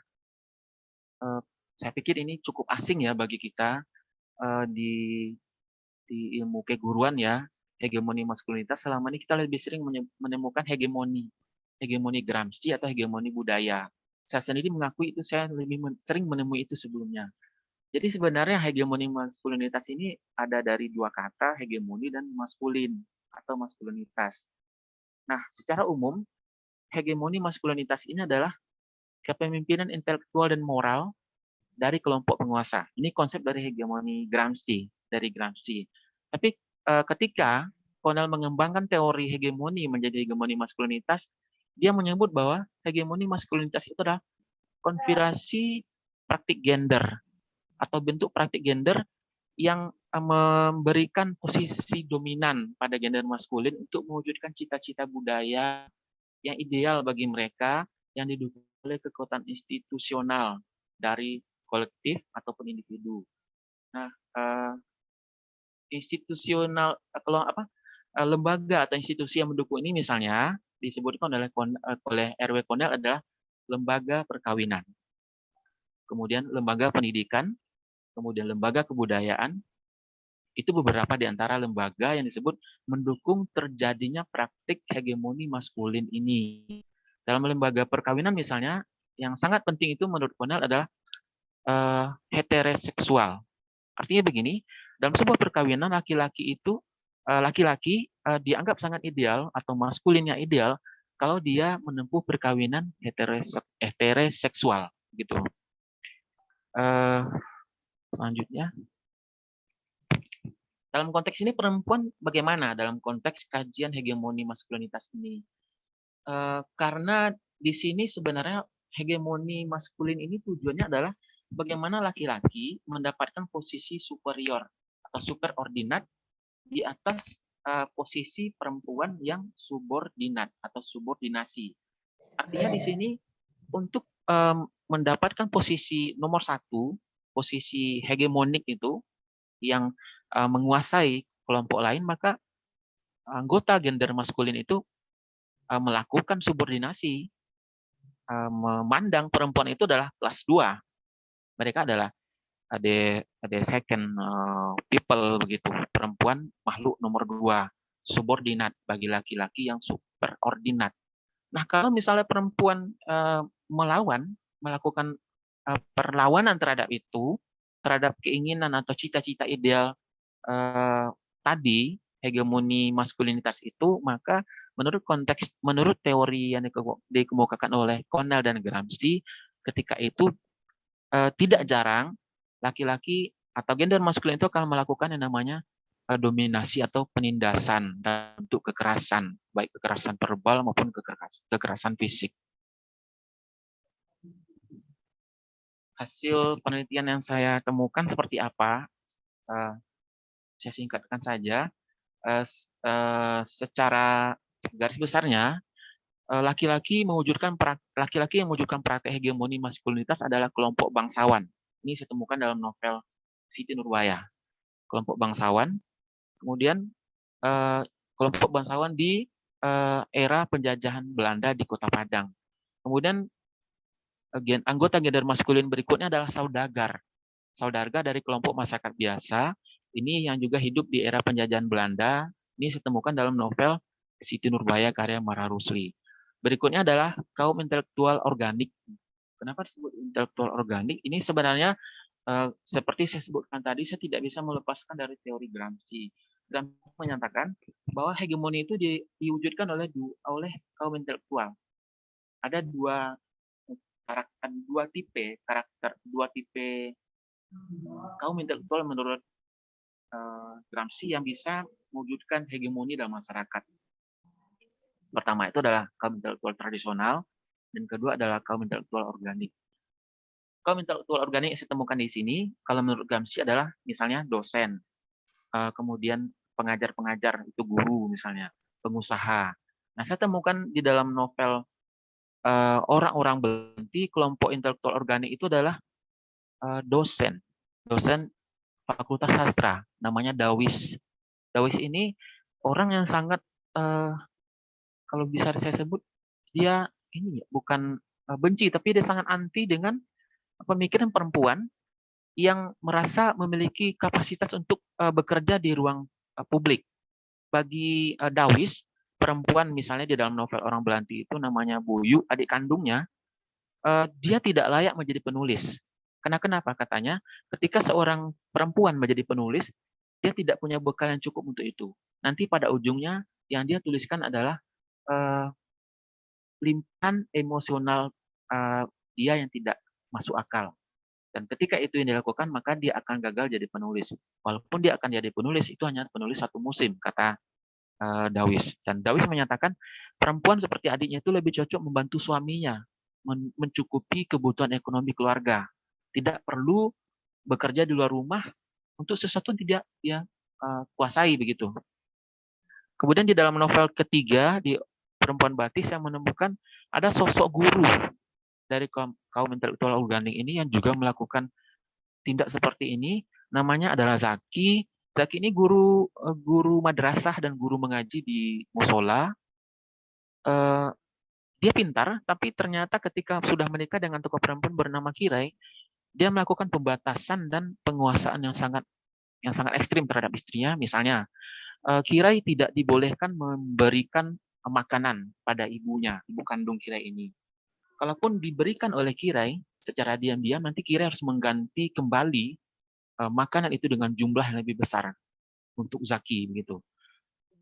Saya pikir ini cukup asing ya bagi kita di ilmu keguruan ya. Hegemoni maskulinitas selama ini kita lebih sering menemukan hegemoni Gramsci atau hegemoni budaya. Saya sendiri mengakui itu saya lebih sering menemui itu sebelumnya. Jadi sebenarnya hegemoni maskulinitas ini ada dari 2 kata, hegemoni dan maskulin atau maskulinitas. Nah, secara umum hegemoni maskulinitas ini adalah kepemimpinan intelektual dan moral dari kelompok penguasa. Ini konsep dari hegemoni Gramsci, Tapi ketika Cornell mengembangkan teori hegemoni menjadi hegemoni maskulinitas, dia menyebut bahwa hegemoni maskulinitas itu adalah konspirasi praktik gender atau bentuk praktik gender yang memberikan posisi dominan pada gender maskulin untuk mewujudkan cita-cita budaya yang ideal bagi mereka yang didukung oleh kekuatan institusional dari kolektif ataupun individu. Nah, institusional lembaga atau institusi yang mendukung ini misalnya disebutkan oleh R.W. Cornell adalah lembaga perkawinan, kemudian lembaga pendidikan, kemudian lembaga kebudayaan. Itu beberapa di antara lembaga yang disebut mendukung terjadinya praktik hegemoni maskulin ini. Dalam lembaga perkawinan misalnya, yang sangat penting itu menurut Cornell adalah heteroseksual. Artinya begini, dalam sebuah perkawinan laki-laki dianggap sangat ideal atau maskulinnya ideal kalau dia menempuh perkawinan heteroseksual gitu. Selanjutnya, dalam konteks ini perempuan bagaimana dalam konteks kajian hegemoni maskulinitas ini? Karena di sini sebenarnya hegemoni maskulin ini tujuannya adalah bagaimana laki-laki mendapatkan posisi superior atau superordinat di atas posisi perempuan yang subordinat atau subordinasi. Artinya di sini untuk mendapatkan posisi nomor 1, posisi hegemonik itu yang menguasai kelompok lain, maka anggota gender maskulin itu melakukan subordinasi, memandang perempuan itu adalah kelas 2. Mereka adalah ada second people begitu, perempuan makhluk nomor 2, subordinat bagi laki-laki yang superordinat. Nah, kalau misalnya perempuan melakukan perlawanan terhadap itu, terhadap keinginan atau cita-cita ideal tadi, hegemoni maskulinitas itu, maka menurut teori yang dikemukakan oleh Cornell dan Gramsci, ketika itu tidak jarang laki-laki atau gender maskulin itu akan melakukan yang namanya dominasi atau penindasan dalam bentuk kekerasan, baik kekerasan verbal maupun kekerasan fisik. Hasil penelitian yang saya temukan seperti apa? Saya singkatkan saja. Secara garis besarnya, laki-laki yang mewujudkan praktek hegemoni maskulinitas adalah kelompok bangsawan Ini saya temukan dalam novel Siti Nurbaya. Kelompok bangsawan, kemudian kelompok bangsawan di era penjajahan Belanda di Kota Padang. Kemudian anggota gender maskulin berikutnya adalah saudagar. Saudagar dari kelompok masyarakat biasa, ini yang juga hidup di era penjajahan Belanda. Ini saya temukan dalam novel Siti Nurbaya karya Mara Rusli. Berikutnya adalah kaum intelektual organik. Kenapa disebut intelektual organik? Ini sebenarnya seperti saya sebutkan tadi, saya tidak bisa melepaskan dari teori Gramsci. Gramsci menyatakan bahwa hegemoni itu diwujudkan oleh kaum intelektual. Ada dua tipe kaum intelektual menurut Gramsci yang bisa mewujudkan hegemoni dalam masyarakat. Pertama itu adalah kaum intelektual tradisional, dan kedua adalah kaum intelektual organik. Kaum intelektual organik yang saya temukan di sini, kalau menurut Gramsci adalah misalnya dosen, kemudian pengajar-pengajar, itu guru misalnya, pengusaha. Nah, saya temukan di dalam novel Orang-orang Berhenti, kelompok intelektual organik itu adalah dosen Fakultas Sastra, namanya Dawis. Dawis ini orang yang sangat, kalau bisa saya sebut, dia ini bukan benci, tapi dia sangat anti dengan pemikiran perempuan yang merasa memiliki kapasitas untuk bekerja di ruang publik. Bagi Dawis, perempuan misalnya di dalam novel Orang Belanti itu namanya Buyu, adik kandungnya, dia tidak layak menjadi penulis. Karena kenapa? Katanya, ketika seorang perempuan menjadi penulis, dia tidak punya bekal yang cukup untuk itu. Nanti pada ujungnya, yang dia tuliskan adalah limpahan emosional dia yang tidak masuk akal. Dan ketika itu yang dilakukan, maka dia akan gagal jadi penulis. Walaupun dia akan jadi penulis, itu hanya penulis satu musim, kata Dawis. Dan Dawis menyatakan, perempuan seperti adiknya itu lebih cocok membantu suaminya, mencukupi kebutuhan ekonomi keluarga. Tidak perlu bekerja di luar rumah untuk sesuatu yang tidak dia kuasai begitu. Kemudian di dalam novel ketiga, di Perempuan Batis, saya menemukan ada sosok guru dari kaum intelektual organik ini yang juga melakukan tindak seperti ini. Namanya adalah Zaki. Zaki ini guru madrasah dan guru mengaji di musola. Dia pintar, tapi ternyata ketika sudah menikah dengan tokoh perempuan bernama Kirai, dia melakukan pembatasan dan penguasaan yang sangat ekstrim terhadap istrinya. Misalnya, Kirai tidak dibolehkan memberikan makanan pada ibunya, ibu kandung Kirai ini. Kalaupun diberikan oleh Kirai secara diam-diam, nanti Kirai harus mengganti kembali makanan itu dengan jumlah yang lebih besar untuk Zaki begitu.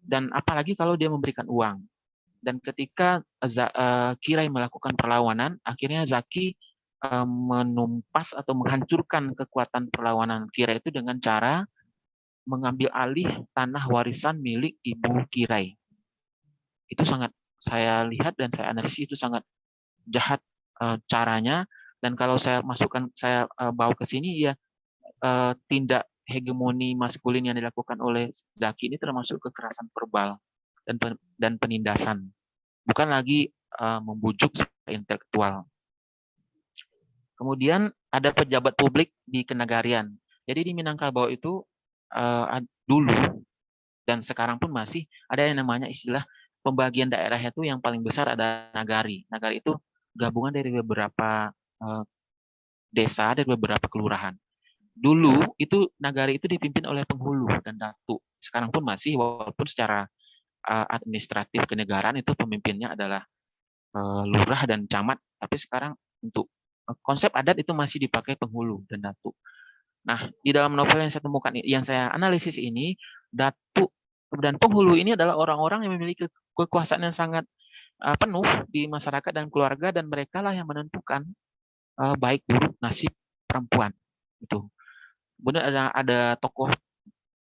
Dan apalagi kalau dia memberikan uang. Dan ketika Kirai melakukan perlawanan, akhirnya Zaki menumpas atau menghancurkan kekuatan perlawanan Kirai itu dengan cara mengambil alih tanah warisan milik ibu Kirai. Itu sangat saya lihat dan saya analisis itu sangat jahat caranya, dan kalau saya bawa ke sini ya, tindak hegemoni maskulin yang dilakukan oleh Zaki ini termasuk kekerasan verbal dan penindasan, bukan lagi membujuk intelektual. Kemudian ada pejabat publik di kenegarian. Jadi di Minangkabau itu dulu dan sekarang pun masih ada yang namanya istilah pembagian daerah itu yang paling besar ada nagari. Nagari itu gabungan dari beberapa desa, dari beberapa kelurahan. Dulu itu nagari itu dipimpin oleh penghulu dan datu. Sekarang pun masih, walaupun secara administratif kenegaraan itu pemimpinnya adalah lurah dan camat, tapi sekarang untuk konsep adat itu masih dipakai penghulu dan datu. Nah, di dalam novel yang saya temukan, yang saya analisis ini, datu dan penghulu ini adalah orang-orang yang memiliki kekuasaan yang sangat penuh di masyarakat dan keluarga, dan mereka lah yang menentukan baik buruk nasib perempuan. Itu. Kemudian ada tokoh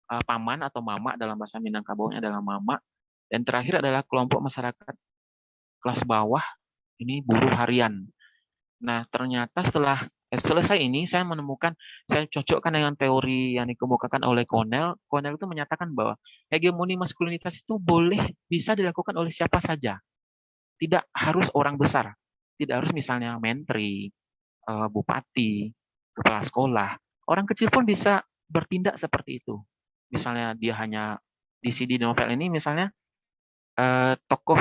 paman atau mama, dalam bahasa Minangkabaunya adalah mama, dan terakhir adalah kelompok masyarakat kelas bawah, ini buruh harian. Nah, ternyata setelah selesai ini, saya menemukan, saya cocokkan dengan teori yang dikemukakan oleh Cornell. Cornell itu menyatakan bahwa hegemoni maskulinitas itu bisa dilakukan oleh siapa saja. Tidak harus orang besar. Tidak harus misalnya menteri, bupati, kepala sekolah. Orang kecil pun bisa bertindak seperti itu. Misalnya dia hanya di CD novel ini misalnya tokoh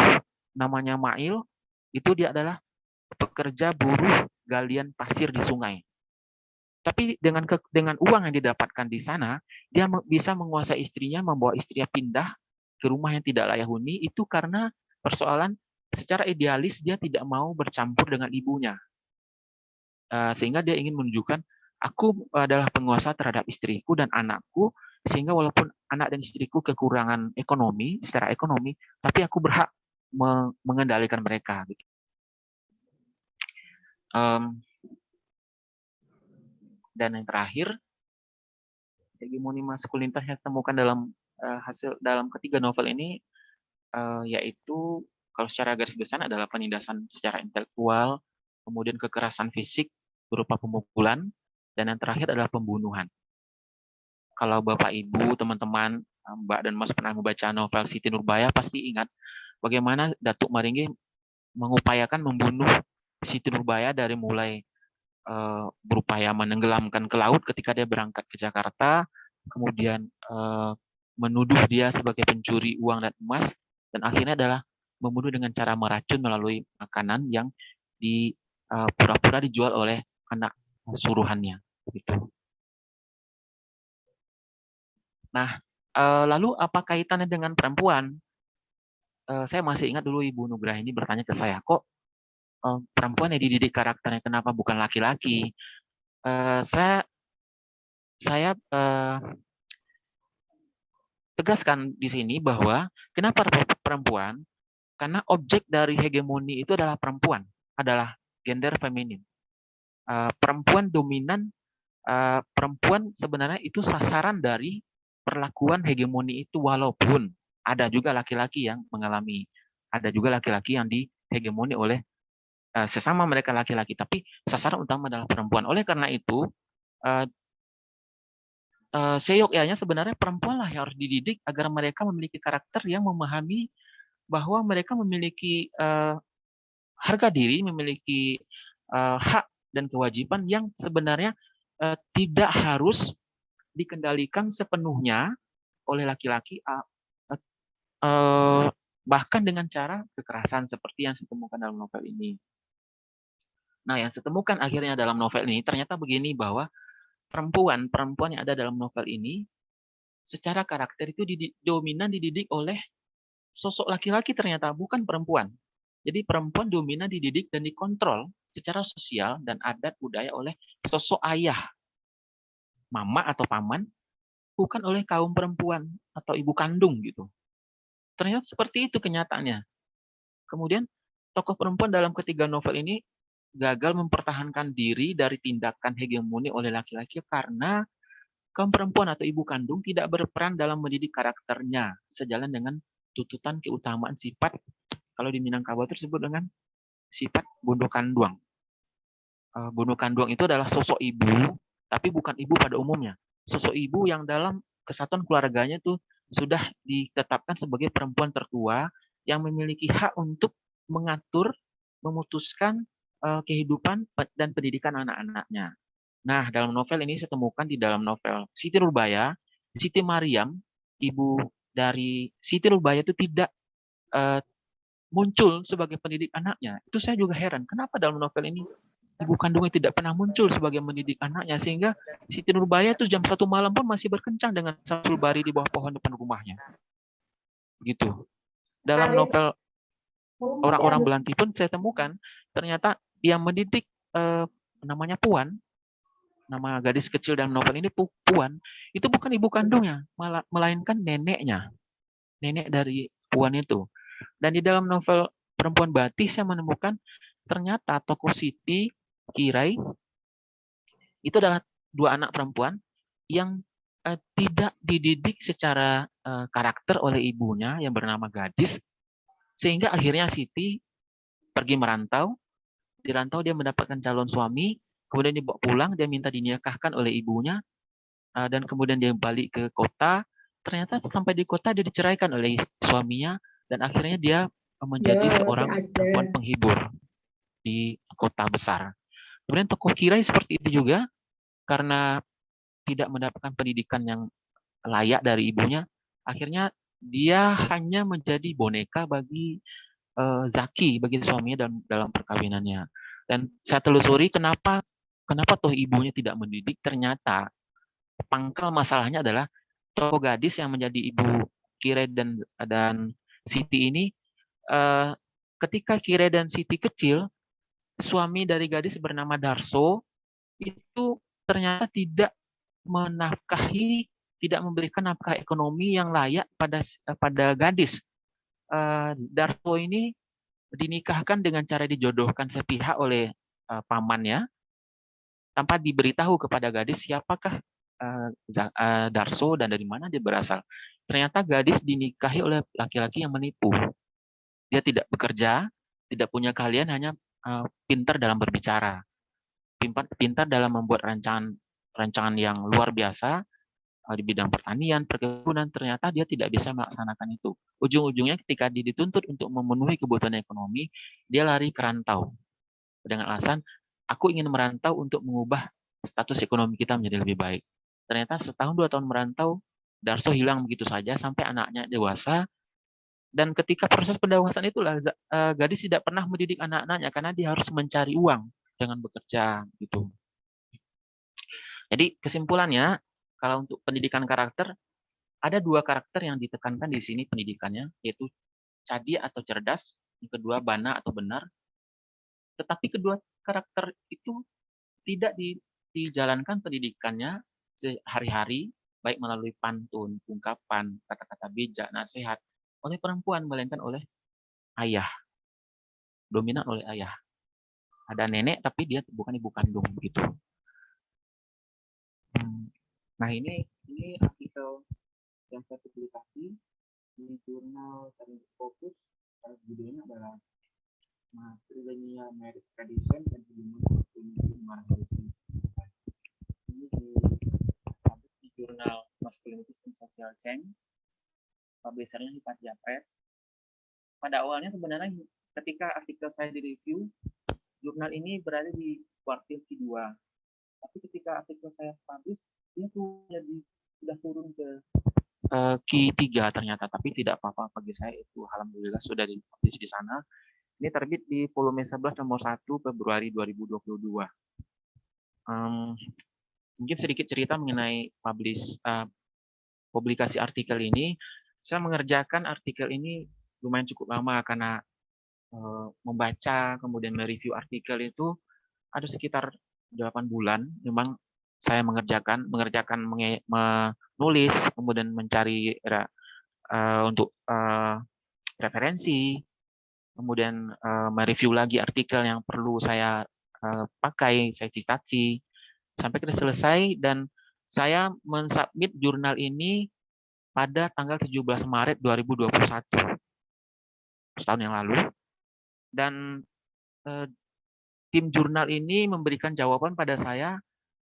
namanya Mail itu dia adalah pekerja buruh galian pasir di sungai. Tapi dengan uang yang didapatkan di sana, dia bisa menguasai istrinya, membawa istrinya pindah ke rumah yang tidak layak huni, itu karena persoalan secara idealis dia tidak mau bercampur dengan ibunya. Sehingga dia ingin menunjukkan, aku adalah penguasa terhadap istriku dan anakku, sehingga walaupun anak dan istriku kekurangan ekonomi, secara ekonomi, tapi aku berhak mengendalikan mereka. Dan yang terakhir, hegemoni maskulinitas yang ditemukan dalam ketiga novel ini, yaitu kalau secara garis besar adalah penindasan secara intelektual, kemudian kekerasan fisik berupa pemukulan, dan yang terakhir adalah pembunuhan. Kalau Bapak Ibu, teman-teman, Mbak dan Mas pernah membaca novel Siti Nurbaya, pasti ingat bagaimana Datuk Maringgi mengupayakan membunuh Siti Nurbaya dari mulai berupaya menenggelamkan ke laut ketika dia berangkat ke Jakarta, kemudian menuduh dia sebagai pencuri uang dan emas, dan akhirnya adalah membunuh dengan cara meracun melalui makanan yang pura-pura dijual oleh anak suruhannya. Gitu. Nah, lalu apa kaitannya dengan perempuan? Saya masih ingat dulu Ibu Nugrah ini bertanya ke saya, kok perempuan yang dididik karakternya kenapa bukan laki-laki? Saya tegaskan di sini bahwa kenapa perempuan? Karena objek dari hegemoni itu adalah perempuan, adalah gender feminin. Perempuan dominan, perempuan sebenarnya itu sasaran dari perlakuan hegemoni itu, walaupun ada juga laki-laki yang mengalami, ada juga laki-laki yang dihegemoni oleh sesama mereka laki-laki, tapi sasaran utama adalah perempuan. Oleh karena itu, seyogyanya sebenarnya perempuan lah yang harus dididik agar mereka memiliki karakter yang memahami bahwa mereka memiliki harga diri, memiliki hak dan kewajiban yang sebenarnya tidak harus dikendalikan sepenuhnya oleh laki-laki, bahkan dengan cara kekerasan seperti yang saya temukan dalam novel ini. Nah, yang saya temukan akhirnya dalam novel ini ternyata begini, bahwa perempuan yang ada dalam novel ini secara karakter itu dominan dididik oleh sosok laki-laki, ternyata bukan perempuan. Jadi perempuan dominan dididik dan dikontrol secara sosial dan adat budaya oleh sosok ayah, mama atau paman, bukan oleh kaum perempuan atau ibu kandung gitu. Ternyata seperti itu kenyataannya. Kemudian tokoh perempuan dalam ketiga novel ini gagal mempertahankan diri dari tindakan hegemoni oleh laki-laki karena kaum perempuan atau ibu kandung tidak berperan dalam mendidik karakternya sejalan dengan tuntutan keutamaan sifat, kalau di Minangkabau tersebut dengan sifat bondo kanduang. Bondo kanduang itu adalah sosok ibu, tapi bukan ibu pada umumnya. Sosok ibu yang dalam kesatuan keluarganya itu sudah ditetapkan sebagai perempuan tertua yang memiliki hak untuk mengatur, memutuskan kehidupan dan pendidikan anak-anaknya. Nah, dalam novel ini saya temukan di dalam novel Siti Nurbaya, Siti Mariam, ibu dari Siti Nurbaya itu tidak muncul sebagai pendidik anaknya. Itu saya juga heran, kenapa dalam novel ini ibu kandungnya tidak pernah muncul sebagai mendidik anaknya, sehingga Siti Nurbaya itu jam 1 malam pun masih berkencang dengan Samsul Bari di bawah pohon depan rumahnya. Gitu. Dalam novel Orang-orang Belanti pun saya temukan ternyata yang mendidik namanya Puan, nama gadis kecil dalam novel ini Puan, itu bukan ibu kandungnya, melainkan neneknya, nenek dari Puan itu. Dan di dalam novel Perempuan Batik saya menemukan ternyata tokoh Siti, Kirai, itu adalah dua anak perempuan yang tidak dididik secara karakter oleh ibunya yang bernama Gadis, sehingga akhirnya Siti pergi merantau. Di rantau dia mendapatkan calon suami, kemudian dibawa pulang, dia minta dinikahkan oleh ibunya, dan kemudian dia balik ke kota. Ternyata sampai di kota dia diceraikan oleh suaminya, dan akhirnya dia menjadi seorang perempuan penghibur di kota besar. Kemudian tokoh Kirai seperti itu juga, karena tidak mendapatkan pendidikan yang layak dari ibunya, akhirnya dia hanya menjadi boneka bagi Zaki, bagi suaminya dalam perkawinannya. Dan saya telusuri kenapa toh ibunya tidak mendidik. Ternyata pangkal masalahnya adalah tokoh gadis yang menjadi ibu Kire dan Siti ini, ketika Kire dan Siti kecil, suami dari gadis bernama Darso itu ternyata tidak menafkahi, tidak memberikan nafkah ekonomi yang layak pada gadis. Darso ini dinikahkan dengan cara dijodohkan sepihak oleh pamannya, tanpa diberitahu kepada gadis siapakah Darso dan dari mana dia berasal. Ternyata gadis dinikahi oleh laki-laki yang menipu. Dia tidak bekerja, tidak punya keahlian, hanya pintar dalam berbicara, pintar dalam membuat rancangan yang luar biasa di bidang pertanian, perkebunan. Ternyata dia tidak bisa melaksanakan itu. Ujung-ujungnya ketika dia dituntut untuk memenuhi kebutuhan ekonomi, dia lari ke rantau dengan alasan, aku ingin merantau untuk mengubah status ekonomi kita menjadi lebih baik. Ternyata setahun 2 tahun merantau, Darso hilang begitu saja sampai anaknya dewasa. Dan ketika proses pendewasaan itulah gadis tidak pernah mendidik anak-anaknya karena dia harus mencari uang dengan bekerja gitu. Jadi kesimpulannya, kalau untuk pendidikan karakter, ada 2 karakter yang ditekankan di sini pendidikannya, yaitu cadi atau cerdas, yang kedua bana atau benar. Tetapi kedua karakter itu tidak dijalankan pendidikannya sehari-hari, baik melalui pantun, ungkapan, kata-kata bijak, nasihat, oleh perempuan, melainkan oleh ayah. Dominan oleh ayah. Ada nenek, tapi dia bukan ibu kandung gitu. Nah ini artikel yang saya publikasi di jurnal Scientific Focus. Judulnya adalah Matrilineal Marriage Tradition and Human Masculinity. Ini di jurnal Masculinity and Social Change, publishernya Hypatia Press. Pada awalnya sebenarnya ketika artikel saya direview, jurnal ini berada di kuartil Q2. Tapi ketika artikel saya publish, dia sudah turun ke Q3 ternyata. Tapi tidak apa-apa bagi saya, itu alhamdulillah sudah dipublish di sana. Ini terbit di volume 11 nomor 1 Februari 2022. Mungkin sedikit cerita mengenai publikasi artikel ini. Saya mengerjakan artikel ini lumayan cukup lama karena membaca, kemudian mereview artikel itu ada sekitar 8 bulan. Memang saya mengerjakan menulis, kemudian mencari untuk referensi, kemudian mereview lagi artikel yang perlu saya pakai, saya citasi, sampai kita selesai. Dan saya mensubmit jurnal ini pada tanggal 17 Maret 2021, setahun yang lalu. Dan tim jurnal ini memberikan jawaban pada saya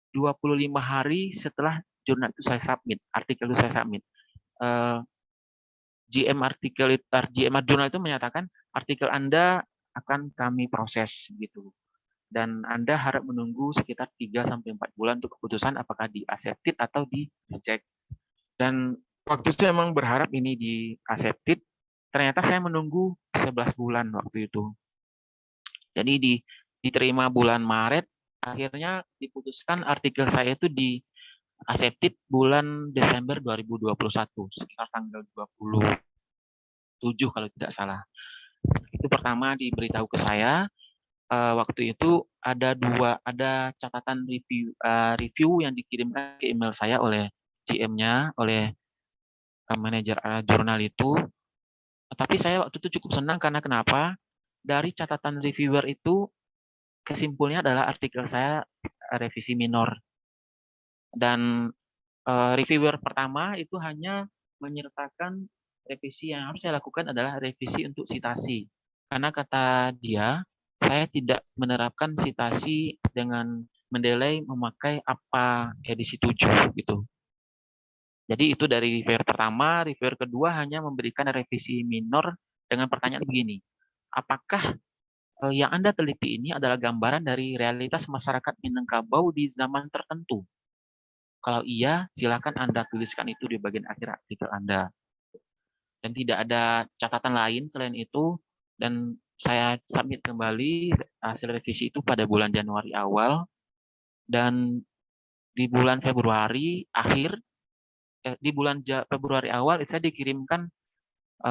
25 hari setelah jurnal itu saya submit, artikel itu saya submit. GM jurnal itu menyatakan artikel Anda akan kami proses gitu. Dan Anda harap menunggu sekitar 3-4 bulan untuk keputusan apakah di-accepted atau di-reject. Dan waktu itu memang berharap ini di-accepted. Ternyata saya menunggu 11 bulan waktu itu. Jadi diterima bulan Maret, akhirnya diputuskan artikel saya itu di-accepted bulan Desember 2021, sekitar tanggal 27 kalau tidak salah. Itu pertama diberitahu ke saya. Waktu itu ada catatan review yang dikirimkan ke email saya oleh GM-nya, oleh manajer jurnal itu. Tapi saya waktu itu cukup senang karena kenapa? Dari catatan reviewer itu kesimpulannya adalah artikel saya revisi minor. Dan reviewer pertama itu hanya menyertakan revisi yang harus saya lakukan adalah revisi untuk citasi. Karena kata dia, saya tidak menerapkan citasi dengan mendelay memakai apa edisi 7 gitu. Jadi itu dari reviewer pertama. Reviewer kedua hanya memberikan revisi minor dengan pertanyaan begini, apakah yang Anda teliti ini adalah gambaran dari realitas masyarakat Minangkabau di zaman tertentu. Kalau iya, silakan Anda tuliskan itu di bagian akhir artikel Anda. Dan tidak ada catatan lain selain itu, dan saya submit kembali hasil revisi itu pada bulan Januari awal, dan di bulan Februari akhir, di bulan Februari awal saya dikirimkan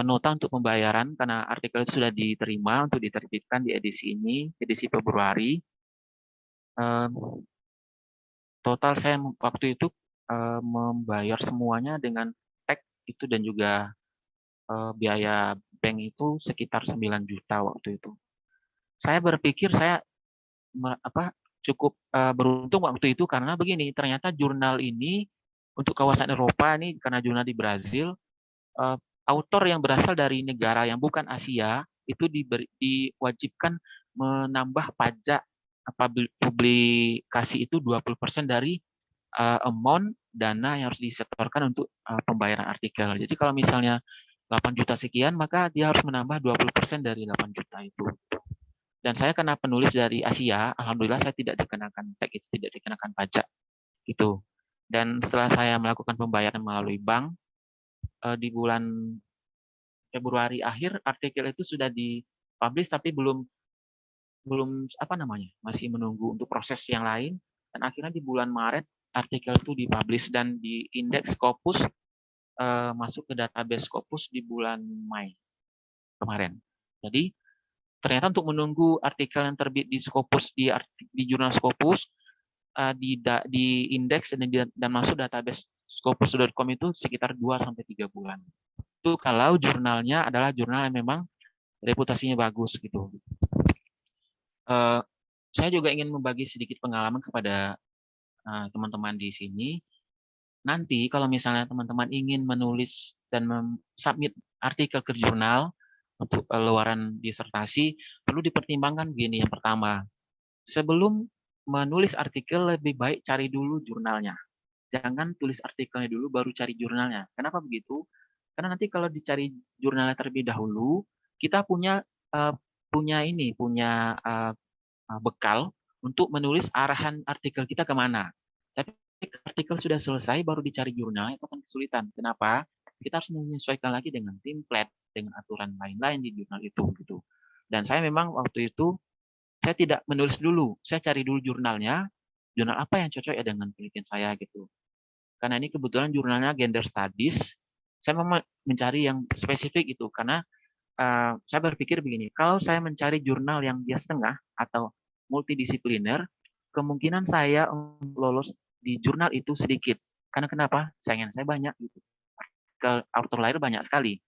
nota untuk pembayaran karena artikel itu sudah diterima untuk diterbitkan di edisi ini, edisi Februari. Total saya waktu itu membayar semuanya dengan tag itu dan juga biaya bank itu sekitar 9 juta waktu itu. Saya berpikir saya cukup beruntung waktu itu karena begini, ternyata jurnal ini untuk kawasan Eropa ini karena jurnal di Brazil, autor yang berasal dari negara yang bukan Asia itu diwajibkan menambah pajak publikasi itu 20% dari amount dana yang harus disetorkan untuk pembayaran artikel. Jadi kalau misalnya 8 juta sekian, maka dia harus menambah 20% dari 8 juta itu. Dan saya karena penulis dari Asia, alhamdulillah saya tidak dikenakan tag itu, tidak dikenakan pajak itu. Dan setelah saya melakukan pembayaran melalui bank, di bulan Februari akhir artikel itu sudah dipublish tapi belum masih menunggu untuk proses yang lain, dan akhirnya di bulan Maret artikel itu dipublish dan di indeks Scopus, masuk ke database Scopus di bulan Mei kemarin. Jadi ternyata untuk menunggu artikel yang terbit di Scopus di jurnal Scopus di indeks dan masuk database scopus.com itu sekitar 2-3 bulan. Itu kalau jurnalnya adalah jurnal yang memang reputasinya bagus gitu. Saya juga ingin membagi sedikit pengalaman kepada teman-teman di sini. Nanti kalau misalnya teman-teman ingin menulis dan submit artikel ke jurnal untuk luaran disertasi, perlu dipertimbangkan begini. Yang pertama, sebelum menulis artikel lebih baik cari dulu jurnalnya. Jangan tulis artikelnya dulu baru cari jurnalnya. Kenapa begitu? Karena nanti kalau dicari jurnalnya terlebih dahulu, kita punya bekal untuk menulis arahan artikel kita kemana. Tapi artikel sudah selesai baru dicari jurnal itu akan kesulitan. Kenapa? Kita harus menyesuaikan lagi dengan template, dengan aturan lain-lain di jurnal itu gitu. Dan saya memang waktu itu saya tidak menulis dulu, saya cari dulu jurnalnya, jurnal apa yang cocok ya dengan penelitian saya gitu. Karena ini kebetulan jurnalnya gender studies, saya memang mencari yang spesifik itu karena saya berpikir begini, kalau saya mencari jurnal yang dia setengah atau multidisipliner, kemungkinan saya lolos di jurnal itu sedikit. Karena kenapa? Saingan saya banyak gitu. Ke author lain banyak sekali.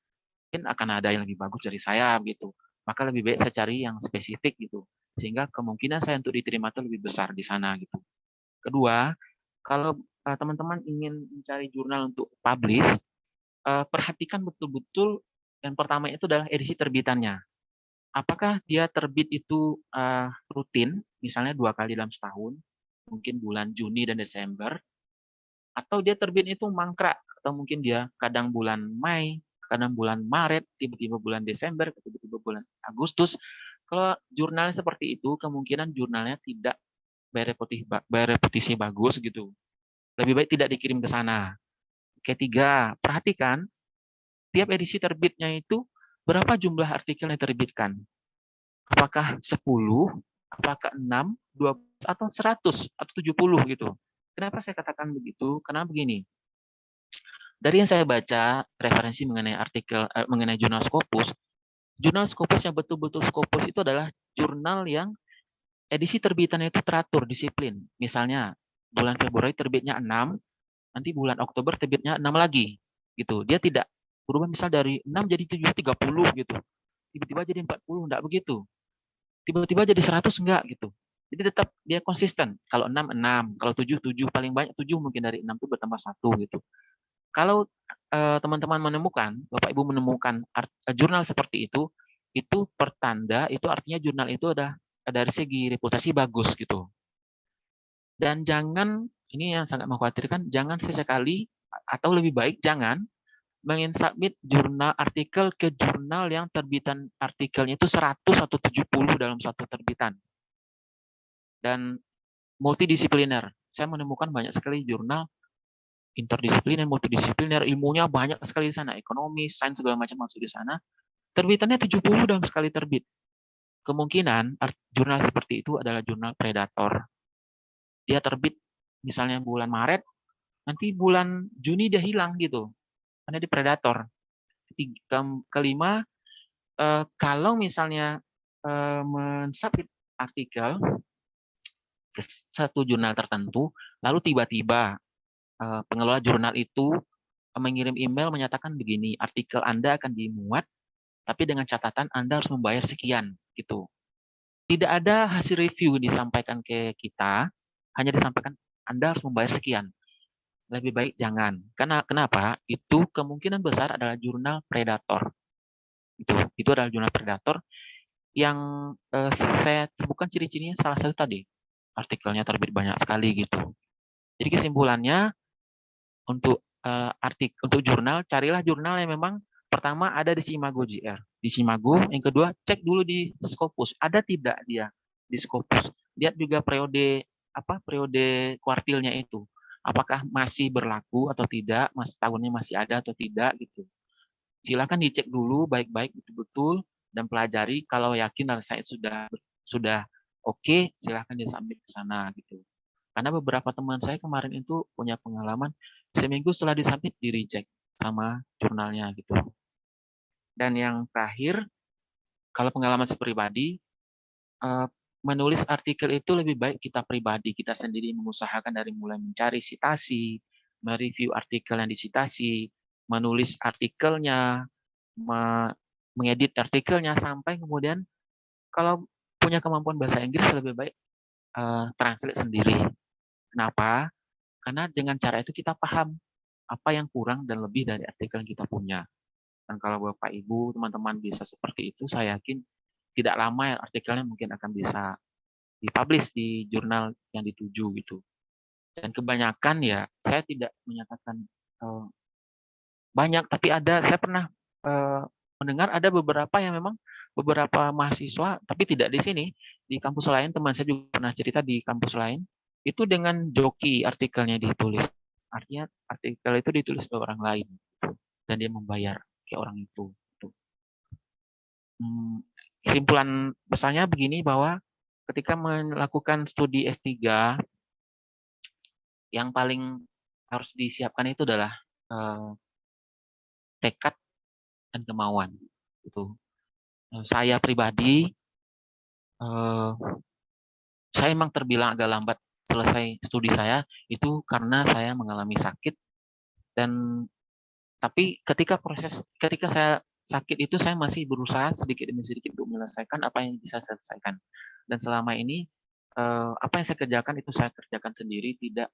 Mungkin akan ada yang lebih bagus dari saya gitu. Maka lebih baik saya cari yang spesifik gitu. Sehingga kemungkinan saya untuk diterima itu lebih besar di sana gitu. Kedua, kalau teman-teman ingin mencari jurnal untuk publish, perhatikan betul-betul yang pertama itu adalah edisi terbitannya. Apakah dia terbit itu rutin, misalnya 2 kali dalam setahun, mungkin bulan Juni dan Desember, atau dia terbit itu mangkrak, atau mungkin dia kadang bulan Mei, kadang bulan Maret, tiba-tiba bulan Desember, tiba-tiba bulan Agustus. Kalau jurnalnya seperti itu, kemungkinan jurnalnya tidak bereputisi bagus gitu. Lebih baik tidak dikirim ke sana. Ketiga, perhatikan tiap edisi terbitnya itu berapa jumlah artikel yang diterbitkan. Apakah 10, apakah 6, 12, atau 100, atau 70 gitu. Kenapa saya katakan begitu? Karena begini, dari yang saya baca referensi mengenai artikel, mengenai jurnal Scopus yang betul-betul Scopus itu adalah jurnal yang edisi terbitannya itu teratur, disiplin. Misalnya, bulan Februari terbitnya 6, nanti bulan Oktober terbitnya 6 lagi. Gitu. Dia tidak berubah misal dari 6 jadi 730 gitu. Tiba-tiba jadi 40, enggak begitu. Tiba-tiba jadi 100 enggak gitu. Jadi tetap dia konsisten. Kalau 6, 6. Kalau 7, 7. Paling banyak 7 mungkin dari 6 itu bertambah 1 gitu. Kalau teman-teman menemukan, Bapak Ibu menemukan jurnal seperti itu pertanda, itu artinya jurnal itu ada dari segi reputasi bagus gitu. Dan jangan, ini yang sangat mengkhawatirkan, jangan sesekali atau lebih baik jangan menginsubmit jurnal artikel ke jurnal yang terbitan artikelnya itu 100 atau 70 dalam satu terbitan. Dan multidisipliner. Saya menemukan banyak sekali jurnal interdisipliner, multidisipliner, ilmunya banyak sekali di sana, ekonomi, sains segala macam masuk di sana. Terbitannya 70 dalam sekali terbit. Kemungkinan jurnal seperti itu adalah jurnal predator. Dia terbit misalnya bulan Maret, nanti bulan Juni dia hilang gitu. Karena dia predator. Kelima, kalau misalnya mensubmit artikel ke satu jurnal tertentu, lalu tiba-tiba pengelola jurnal itu mengirim email menyatakan begini, artikel Anda akan dimuat, tapi dengan catatan Anda harus membayar sekian, gitu. Tidak ada hasil review disampaikan ke kita, hanya disampaikan Anda harus membayar sekian. Lebih baik jangan. Karena kenapa? Itu kemungkinan besar adalah jurnal predator. Itu adalah jurnal predator yang saya sebutkan ciri-cirinya salah satu tadi. Artikelnya terbit banyak sekali gitu. Jadi kesimpulannya untuk untuk jurnal, carilah jurnal yang memang pertama ada di Simago JR. Di Simago, yang kedua cek dulu di Scopus, ada tidak dia di Scopus. Lihat juga periode kuartilnya itu. Apakah masih berlaku atau tidak, tahunnya masih ada atau tidak gitu. Silakan dicek dulu baik-baik betul-betul dan pelajari, kalau yakin saya sudah oke, silakan disubmit ke sana gitu. Karena beberapa teman saya kemarin itu punya pengalaman seminggu setelah disubmit di reject sama jurnalnya gitu. Dan yang terakhir, kalau pengalaman saya pribadi, menulis artikel itu lebih baik kita pribadi, kita sendiri mengusahakan dari mulai mencari sitasi, mereview artikel yang disitasi, menulis artikelnya, mengedit artikelnya, sampai kemudian kalau punya kemampuan bahasa Inggris lebih baik translate sendiri. Kenapa? Karena dengan cara itu kita paham apa yang kurang dan lebih dari artikel yang kita punya. Dan kalau Bapak Ibu, teman-teman bisa seperti itu, saya yakin tidak lama ya artikelnya mungkin akan bisa dipublish di jurnal yang dituju gitu. Dan kebanyakan ya, saya tidak menyatakan banyak, tapi saya pernah mendengar ada beberapa yang memang beberapa mahasiswa, tapi tidak di sini, di kampus lain, teman saya juga pernah cerita di kampus lain, itu dengan joki artikelnya ditulis. Artinya artikel itu ditulis oleh orang lain, gitu, dan dia membayar ke orang itu. Gitu. Kesimpulan besarnya begini, bahwa ketika melakukan studi S3, yang paling harus disiapkan itu adalah tekad dan kemauan. Gitu. Saya pribadi, saya memang terbilang agak lambat selesai studi saya, itu karena saya mengalami sakit. Tapi ketika saya sakit itu, saya masih berusaha sedikit demi sedikit untuk menyelesaikan apa yang bisa saya selesaikan. Dan selama ini apa yang saya kerjakan itu saya kerjakan sendiri, tidak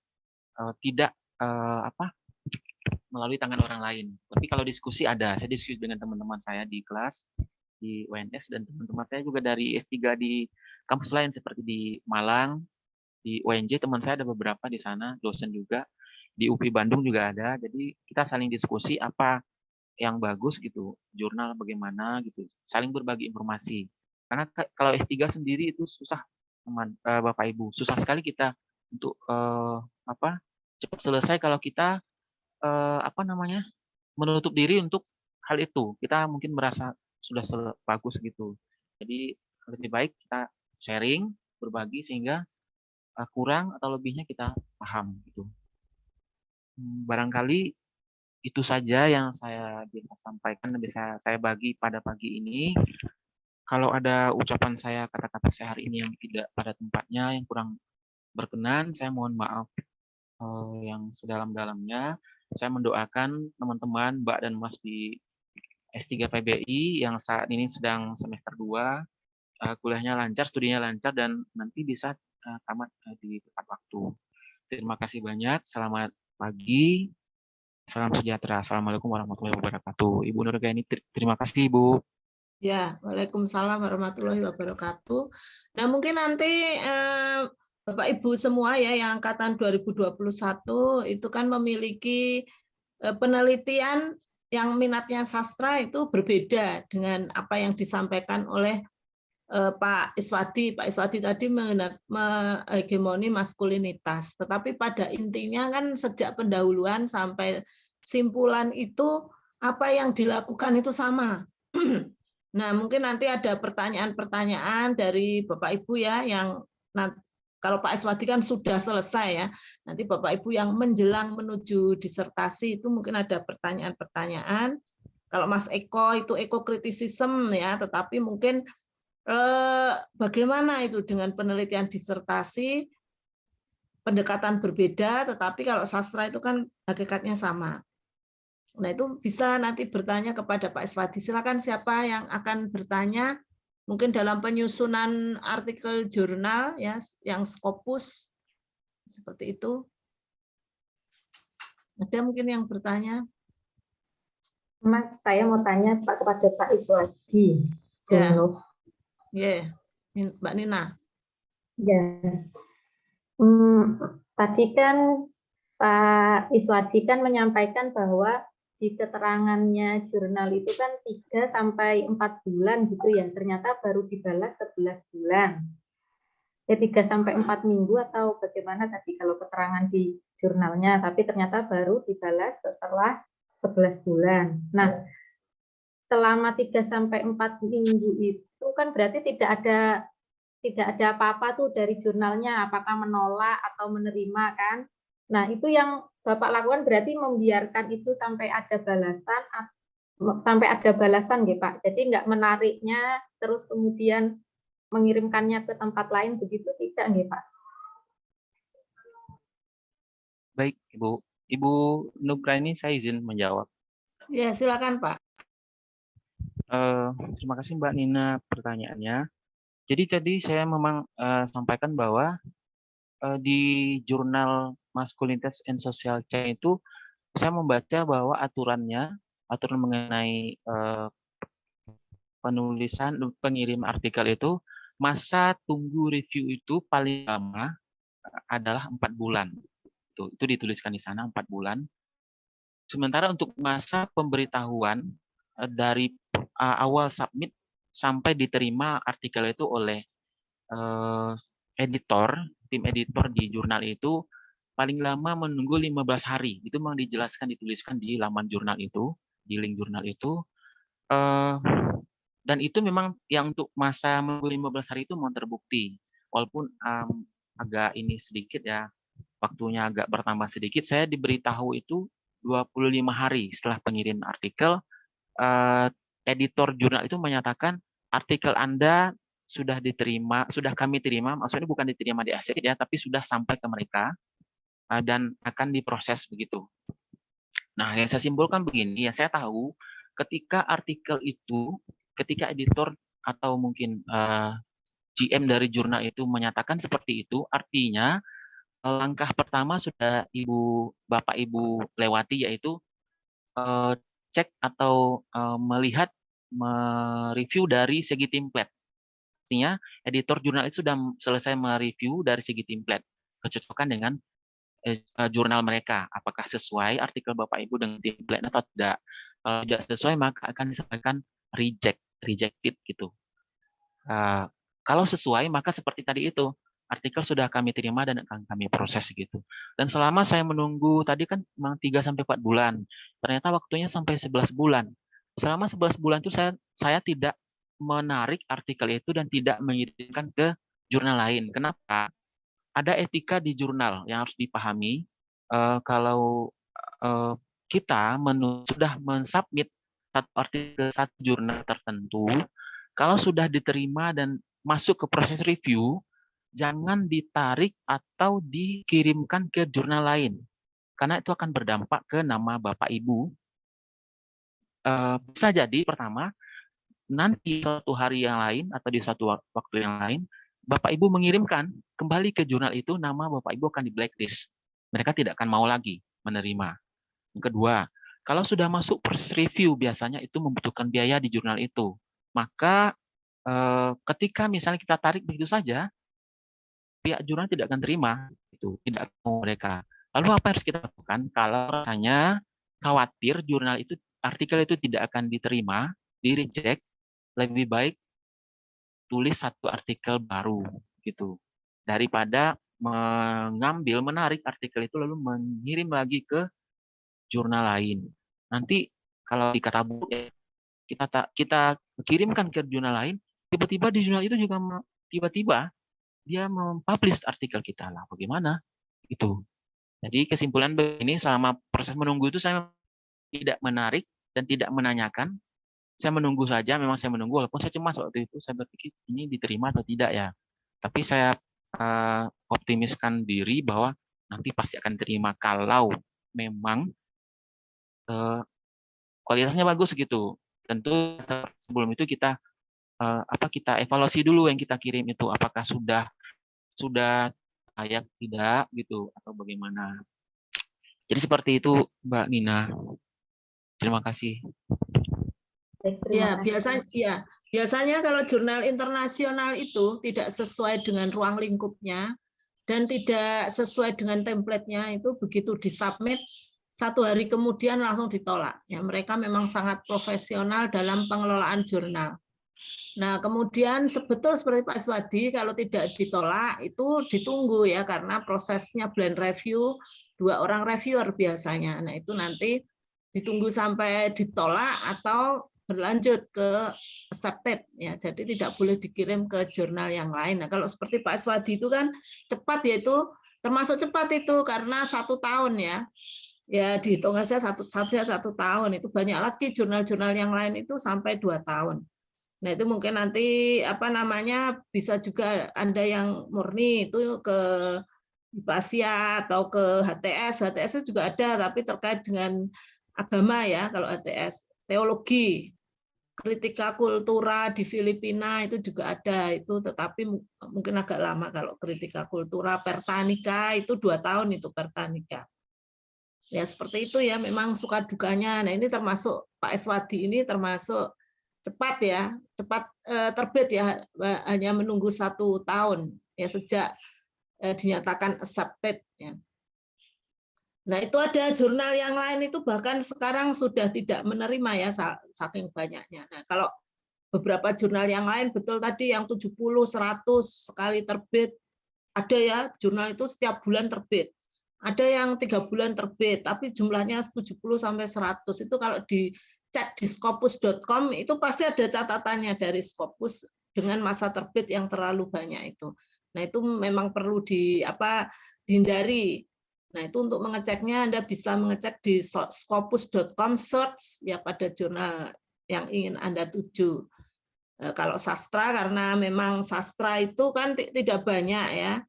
melalui tangan orang lain. Tapi kalau diskusi ada, saya diskusi dengan teman-teman saya di kelas, di UNS, dan teman-teman saya juga dari S3 di kampus lain seperti di Malang, di UNJ teman saya ada beberapa di sana, dosen juga, di UPI Bandung juga ada. Jadi kita saling diskusi apa yang bagus gitu, jurnal bagaimana gitu, saling berbagi informasi. Karena kalau S3 sendiri itu susah, teman Bapak Ibu, susah sekali kita untuk cepat selesai kalau kita menutup diri untuk hal itu. Kita mungkin merasa sudah bagus gitu. Jadi lebih baik kita sharing, berbagi, sehingga kurang atau lebihnya kita paham gitu. Barangkali itu saja yang saya bisa sampaikan dan bisa saya bagi pada pagi ini. Kalau ada ucapan saya, kata-kata saya hari ini yang tidak pada tempatnya, yang kurang berkenan, saya mohon maaf yang sedalam-dalamnya. Saya mendoakan teman-teman, Mbak dan Mas di S3 PBI yang saat ini sedang semester 2, kuliahnya lancar, studinya lancar, dan nanti bisa tamat di tepat waktu. Terima kasih banyak, selamat pagi, salam sejahtera. Assalamualaikum warahmatullahi wabarakatuh. Ibu Nurgaini, terima kasih Ibu. Ya, waalaikumsalam warahmatullahi wabarakatuh. Nah, mungkin nanti Bapak Ibu semua ya yang angkatan 2021 itu kan memiliki penelitian yang minatnya sastra itu berbeda dengan apa yang disampaikan oleh Pak Iswadi. Pak Iswadi tadi hegemoni maskulinitas, tetapi pada intinya kan sejak pendahuluan sampai simpulan itu apa yang dilakukan itu sama. Nah, mungkin nanti ada pertanyaan-pertanyaan dari Bapak Ibu ya, yang kalau Pak Iswadi kan sudah selesai ya, nanti Bapak Ibu yang menjelang menuju disertasi itu mungkin ada pertanyaan-pertanyaan. Kalau Mas Eko itu ekokritisisme ya, tetapi mungkin bagaimana itu dengan penelitian disertasi, pendekatan berbeda, tetapi kalau sastra itu kan hakikatnya sama. Nah, itu bisa nanti bertanya kepada Pak Iswadi. Silakan siapa yang akan bertanya, mungkin dalam penyusunan artikel jurnal ya, yang Scopus seperti itu. Ada mungkin yang bertanya? Mas, saya mau tanya Pak kepada Pak Iswadi. Ya. Ya, Mbak Nina. Ya. Tadi kan Pak Iswadi kan menyampaikan bahwa di keterangannya jurnal itu kan 3 sampai 4 bulan gitu ya. Ternyata baru dibalas 11 bulan. Ya 3 sampai 4 minggu atau bagaimana tadi kalau keterangan di jurnalnya, tapi ternyata baru dibalas setelah 11 bulan. Nah, selama 3 sampai 4 minggu itu kan berarti tidak ada apa-apa tuh dari jurnalnya, apakah menolak atau menerima kan. Nah, itu yang Bapak lakukan berarti membiarkan itu sampai ada balasan gitu, Pak. Jadi nggak menariknya terus kemudian mengirimkannya ke tempat lain begitu, tidak nggih, Pak? Baik, Ibu. Ibu Nugraini, saya izin menjawab. Ya, silakan Pak. Terima kasih Mbak Nina pertanyaannya. Jadi tadi saya memang sampaikan bahwa di jurnal Maskulinitas and Social Change itu saya membaca bahwa aturan mengenai penulisan pengirim artikel itu masa tunggu review itu paling lama adalah 4 bulan. Itu dituliskan di sana 4 bulan. Sementara untuk masa pemberitahuan dari awal submit sampai diterima artikel itu oleh tim editor di jurnal itu paling lama menunggu 15 hari. Itu memang dituliskan di laman jurnal itu, di link jurnal itu. Dan itu memang yang untuk masa menunggu 15 hari itu memang terbukti. Walaupun agak ini sedikit ya, waktunya agak bertambah sedikit, saya diberitahu itu 25 hari setelah pengirim artikel, editor jurnal itu menyatakan artikel Anda sudah kami terima, maksudnya bukan diterima di akhir ya, tapi sudah sampai ke mereka dan akan diproses begitu. Nah, yang saya simpulkan begini, ya saya tahu ketika artikel itu, ketika editor atau mungkin GM dari jurnal itu menyatakan seperti itu, artinya langkah pertama sudah Bapak Ibu lewati, yaitu cek atau melihat, mereview dari segi template. Artinya editor jurnal itu sudah selesai mereview dari segi template, kecocokan dengan jurnal mereka, apakah sesuai artikel Bapak Ibu dengan template atau tidak. Kalau tidak sesuai maka akan disampaikan rejected gitu. Kalau sesuai maka seperti tadi itu, artikel sudah kami terima dan akan kami proses gitu. Dan selama saya menunggu tadi kan memang 3 sampai 4 bulan. Ternyata waktunya sampai 11 bulan. Selama 11 bulan itu saya tidak menarik artikel itu dan tidak mengirimkan ke jurnal lain. Kenapa? Ada etika di jurnal yang harus dipahami. Kalau kita sudah mensubmit satu artikel satu jurnal tertentu, kalau sudah diterima dan masuk ke proses review, jangan ditarik atau dikirimkan ke jurnal lain, karena itu akan berdampak ke nama Bapak Ibu. Bisa jadi pertama, nanti suatu hari yang lain atau di satu waktu yang lain, Bapak Ibu mengirimkan kembali ke jurnal itu, nama Bapak Ibu akan di blacklist. Mereka tidak akan mau lagi menerima. Yang kedua, kalau sudah masuk proses review, biasanya itu membutuhkan biaya di jurnal itu. Maka ketika misalnya kita tarik begitu saja, pihak jurnal tidak akan terima, itu tidak mau mereka. Lalu apa yang harus kita lakukan? Kalau rasanya khawatir jurnal itu artikel itu tidak akan diterima, di-reject, lebih baik tulis satu artikel baru gitu. Daripada menarik artikel itu lalu mengirim lagi ke jurnal lain. Nanti kalau dikata Bu, kita kirimkan ke jurnal lain, tiba-tiba di jurnal itu juga tiba-tiba dia mempublish artikel kita lah. Bagaimana? Itu. Jadi kesimpulan begini, selama proses menunggu itu saya tidak menarik dan tidak menanyakan. Saya menunggu saja, memang saya menunggu, walaupun saya cemas waktu itu, saya berpikir ini diterima atau tidak ya. Tapi saya optimiskan diri bahwa nanti pasti akan diterima kalau memang kualitasnya bagus gitu. Tentu sebelum itu kita kita evaluasi dulu yang kita kirim itu, apakah sudah layak tidak gitu atau bagaimana. Jadi seperti itu Mbak Nina. Terima kasih. Terima Biasanya kalau jurnal internasional itu tidak sesuai dengan ruang lingkupnya dan tidak sesuai dengan template-nya, itu begitu disubmit 1 hari kemudian langsung ditolak. Ya, mereka memang sangat profesional dalam pengelolaan jurnal. Nah, kemudian sebetul seperti Pak Iswadi, kalau tidak ditolak itu ditunggu ya, karena prosesnya blind review, 2 orang reviewer biasanya. Nah, itu nanti ditunggu sampai ditolak atau berlanjut ke accepted ya. Jadi tidak boleh dikirim ke jurnal yang lain. Nah, kalau seperti Pak Iswadi itu kan cepat, yaitu termasuk cepat itu karena 1 tahun ya. Ya dihitung saja satu tahun. Itu banyak lagi jurnal-jurnal yang lain itu sampai 2 tahun. Nah, itu mungkin nanti bisa juga Anda yang murni itu ke Hipasia atau ke HTS. HTS itu juga ada, tapi terkait dengan agama ya. Kalau HTS teologi, kritika kultura di Filipina itu juga ada itu, tetapi mungkin agak lama. Kalau kritika kultura Pertanika itu 2 tahun itu Pertanika. Ya seperti itu ya, memang suka dukanya. Nah, ini termasuk Pak Iswadi ini termasuk cepat ya, cepat terbit ya, hanya menunggu 1 tahun ya sejak dinyatakan accepted ya. Nah, itu ada jurnal yang lain itu bahkan sekarang sudah tidak menerima ya, saking banyaknya. Nah, kalau beberapa jurnal yang lain betul tadi yang 70, 100 sekali terbit, ada ya jurnal itu setiap bulan terbit. Ada yang 3 bulan terbit, tapi jumlahnya 70 sampai 100. Itu kalau dicek di scopus.com itu pasti ada catatannya dari Scopus dengan masa terbit yang terlalu banyak itu. Nah, itu memang perlu dihindari. Nah, itu untuk mengeceknya Anda bisa mengecek di scopus.com search ya pada jurnal yang ingin Anda tuju. Kalau sastra, karena memang sastra itu kan tidak banyak ya.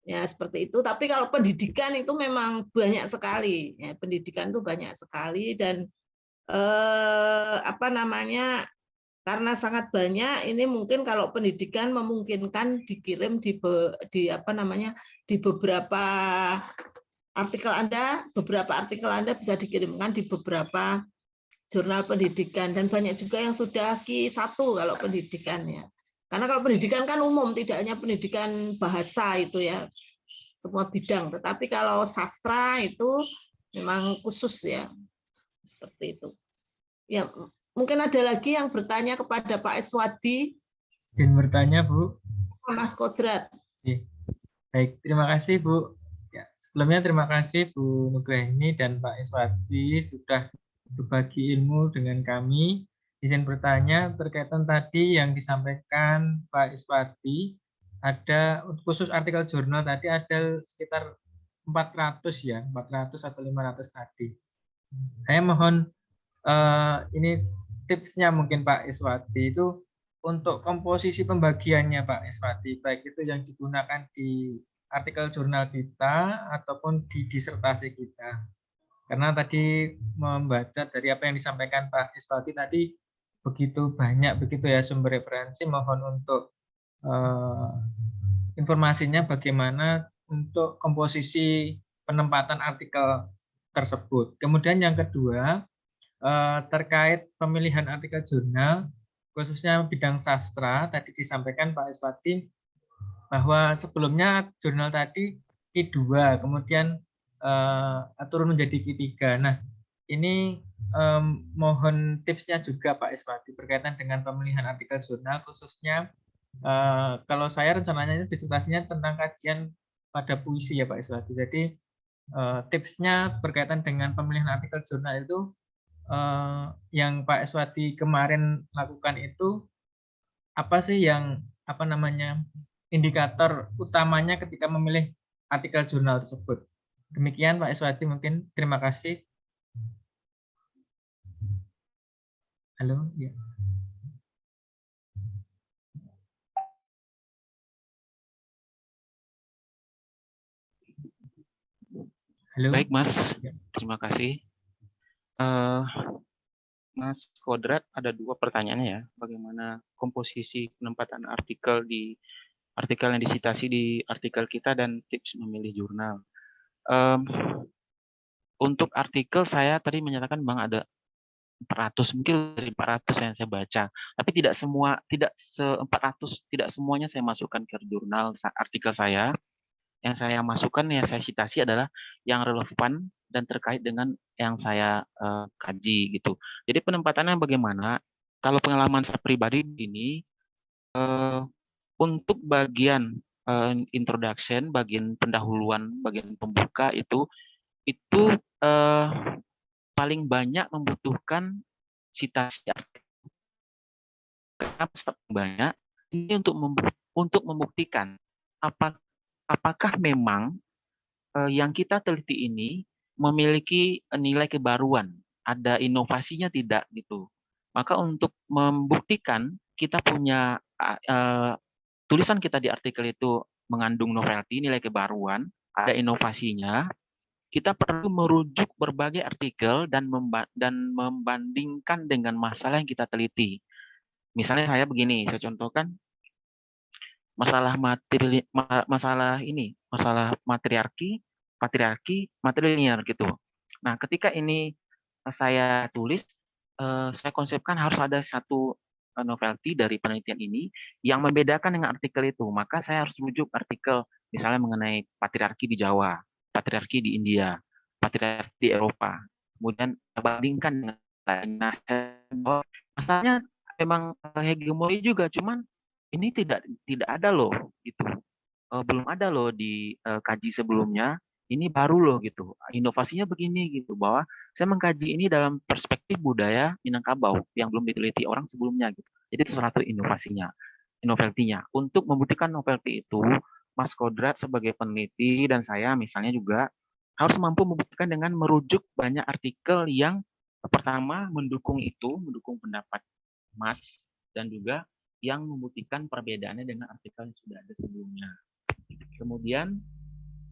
Ya seperti itu. Tapi kalau pendidikan itu memang banyak sekali. Ya, pendidikan itu banyak sekali dan karena sangat banyak, ini mungkin kalau pendidikan memungkinkan dikirim di beberapa artikel Anda, bisa dikirimkan di beberapa jurnal pendidikan, dan banyak juga yang sudah Q1 kalau pendidikan ya. Karena kalau pendidikan kan umum, tidak hanya pendidikan bahasa itu ya, semua bidang. Tetapi kalau sastra itu memang khusus ya, seperti itu. Ya, mungkin ada lagi yang bertanya kepada Pak Iswadi. Izin bertanya, Bu. Mas Kodrat. Baik, terima kasih, Bu. Ya, sebelumnya terima kasih Bu Nugraini dan Pak Iswadi sudah berbagi ilmu dengan kami. Izin bertanya terkaitan tadi yang disampaikan Pak Iswadi, ada khusus artikel jurnal tadi ada sekitar 400 ya, 400 atau 500 tadi. Saya mohon ini tipsnya mungkin Pak Iswadi itu untuk komposisi pembagiannya Pak Iswadi, baik itu yang digunakan di artikel jurnal kita ataupun di disertasi kita. Karena tadi membaca dari apa yang disampaikan Pak Iswadi tadi begitu banyak begitu ya sumber referensi, mohon untuk informasinya bagaimana untuk komposisi penempatan artikel tersebut. Kemudian yang kedua terkait pemilihan artikel jurnal khususnya bidang sastra, tadi disampaikan Pak Iswadi bahwa sebelumnya jurnal tadi Q2 kemudian turun menjadi Q3. Nah, ini mohon tipsnya juga Pak Iswati berkaitan dengan pemilihan artikel jurnal, khususnya kalau saya rencananya disertasinya tentang kajian pada puisi ya Pak Iswati. Jadi tipsnya berkaitan dengan pemilihan artikel jurnal itu yang Pak Iswati kemarin lakukan itu apa sih yang indikator utamanya ketika memilih artikel jurnal tersebut. Demikian Pak Iswati, mungkin terima kasih. Halo, ya. Halo. Baik Mas, terima kasih. Mas Kodrat, ada 2 pertanyaannya ya. Bagaimana komposisi penempatan artikel di artikel yang disitasi di artikel kita dan tips memilih jurnal. Untuk artikel saya tadi menyatakan Bang ada 400, mungkin dari 400 yang saya baca. Tapi tidak se-400, tidak semuanya saya masukkan ke jurnal artikel saya. Yang saya masukkan, yang saya citasi adalah yang relevan dan terkait dengan yang saya kaji gitu. Jadi penempatannya bagaimana? Kalau pengalaman saya pribadi ini, untuk bagian introduction, bagian pendahuluan, bagian pembuka itu paling banyak membutuhkan citasi artikel. Kenapa banyak? Ini untuk membuktikan apakah memang yang kita teliti ini memiliki nilai kebaruan, ada inovasinya tidak gitu. Maka untuk membuktikan kita punya tulisan kita di artikel itu mengandung novelty, nilai kebaruan, ada inovasinya, kita perlu merujuk berbagai artikel dan membandingkan dengan masalah yang kita teliti. Misalnya saya begini, saya contohkan masalah matriarki, patriarki, matrilinear gitu. Nah, ketika ini saya tulis, saya konsepkan harus ada satu novelty dari penelitian ini yang membedakan dengan artikel itu. Maka saya harus rujuk artikel misalnya mengenai patriarki di Jawa, patriarki di India, patriarki di Eropa. Kemudian bandingkan dengan lainnya. Masalahnya memang hegemoni juga, cuman ini tidak ada loh gitu. Belum ada loh di kaji sebelumnya. Ini baru loh gitu. Inovasinya begini gitu, bahwa saya mengkaji ini dalam perspektif budaya Minangkabau yang belum diteliti orang sebelumnya gitu. Jadi itu salah satu inovasinya, novelty-nya. Untuk membuktikan novelty itu, Mas Kodrat sebagai peneliti dan saya misalnya juga harus mampu membuktikan dengan merujuk banyak artikel yang pertama mendukung pendapat Mas, dan juga yang membuktikan perbedaannya dengan artikel yang sudah ada sebelumnya. Kemudian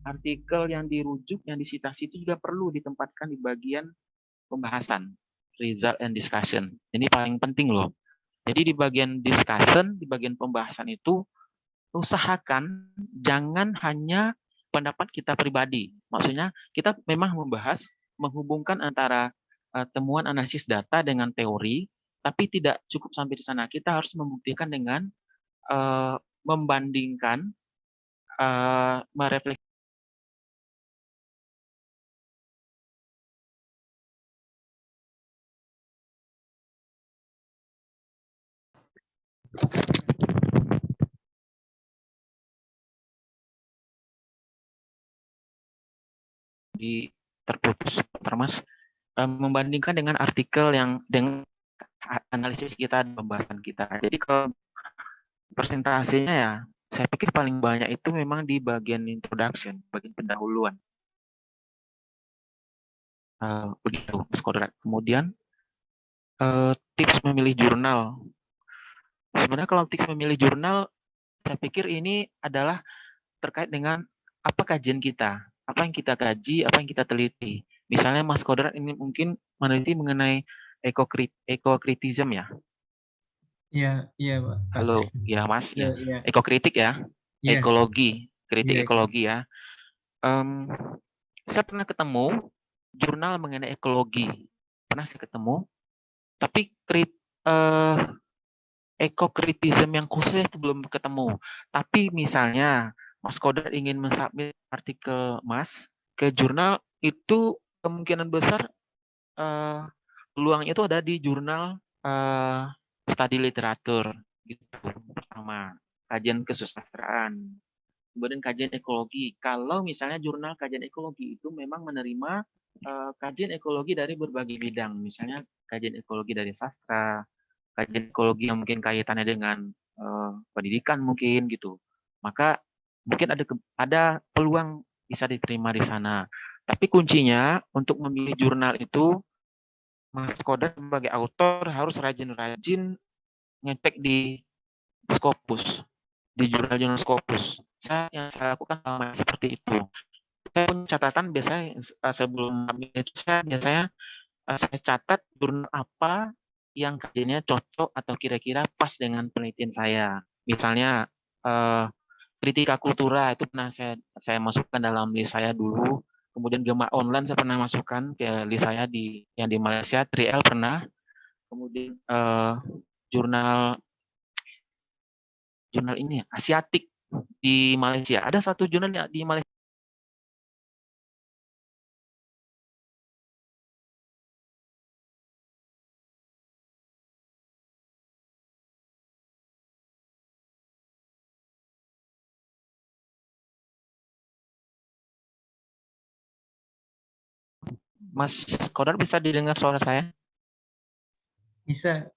artikel yang dirujuk, yang disitasi itu juga perlu ditempatkan di bagian pembahasan, result and discussion. Ini paling penting loh. Jadi di bagian discussion, di bagian pembahasan itu, usahakan jangan hanya pendapat kita pribadi. Maksudnya kita memang menghubungkan antara temuan analisis data dengan teori, tapi tidak cukup sampai di sana. Kita harus membuktikan dengan membandingkan, merefleksi terputus, Mas, membandingkan dengan artikel yang dengan analisis kita, pembahasan kita. Jadi kalau persentasenya ya, saya pikir paling banyak itu memang di bagian introduction, bagian pendahuluan. Begitu, Mas Kodrat. Kemudian tips memilih jurnal. Sebenarnya kalau tips memilih jurnal, saya pikir ini adalah terkait dengan apa kajian kita, apa yang kita kaji, apa yang kita teliti. Misalnya Mas Kodrat ini mungkin meneliti mengenai ekokritisme ya. Iya Pak. Halo, ya Mas, ya. Iya. Ekokritik ya, Iya. ekologi, kritik Iya. ekologi ya. Saya pernah ketemu jurnal mengenai ekologi, pernah saya ketemu, tapi ekokritisme yang khusus itu belum ketemu. Tapi misalnya Mas Kodrat ingin mensubmit artikel Mas ke jurnal, itu kemungkinan besar peluang itu ada di jurnal studi literatur gitu. Pertama, kajian kesusastraan, kemudian kajian ekologi. Kalau misalnya jurnal kajian ekologi itu memang menerima kajian ekologi dari berbagai bidang, misalnya kajian ekologi dari sastra, kajian ekologi yang mungkin kaitannya dengan pendidikan mungkin gitu. Maka mungkin ada peluang bisa diterima di sana. Tapi kuncinya untuk memilih jurnal itu, Mas Kodar sebagai autor harus rajin-rajin ngecek di Scopus, di jurnal-jurnal Scopus. Yang saya lakukan selama seperti itu. Saya punya catatan biasanya sebelum ambil itu saya catat jurnal apa yang kajiannya cocok atau kira-kira pas dengan penelitian saya. Misalnya kritika kultura itu pernah saya masukkan dalam list saya dulu. Kemudian Gema Online saya pernah masukkan ke list saya yang di Malaysia, 3L pernah. Kemudian jurnal ini Asiatik di Malaysia. Ada satu jurnal di Malaysia. Mas Kodar bisa didengar suara saya? Bisa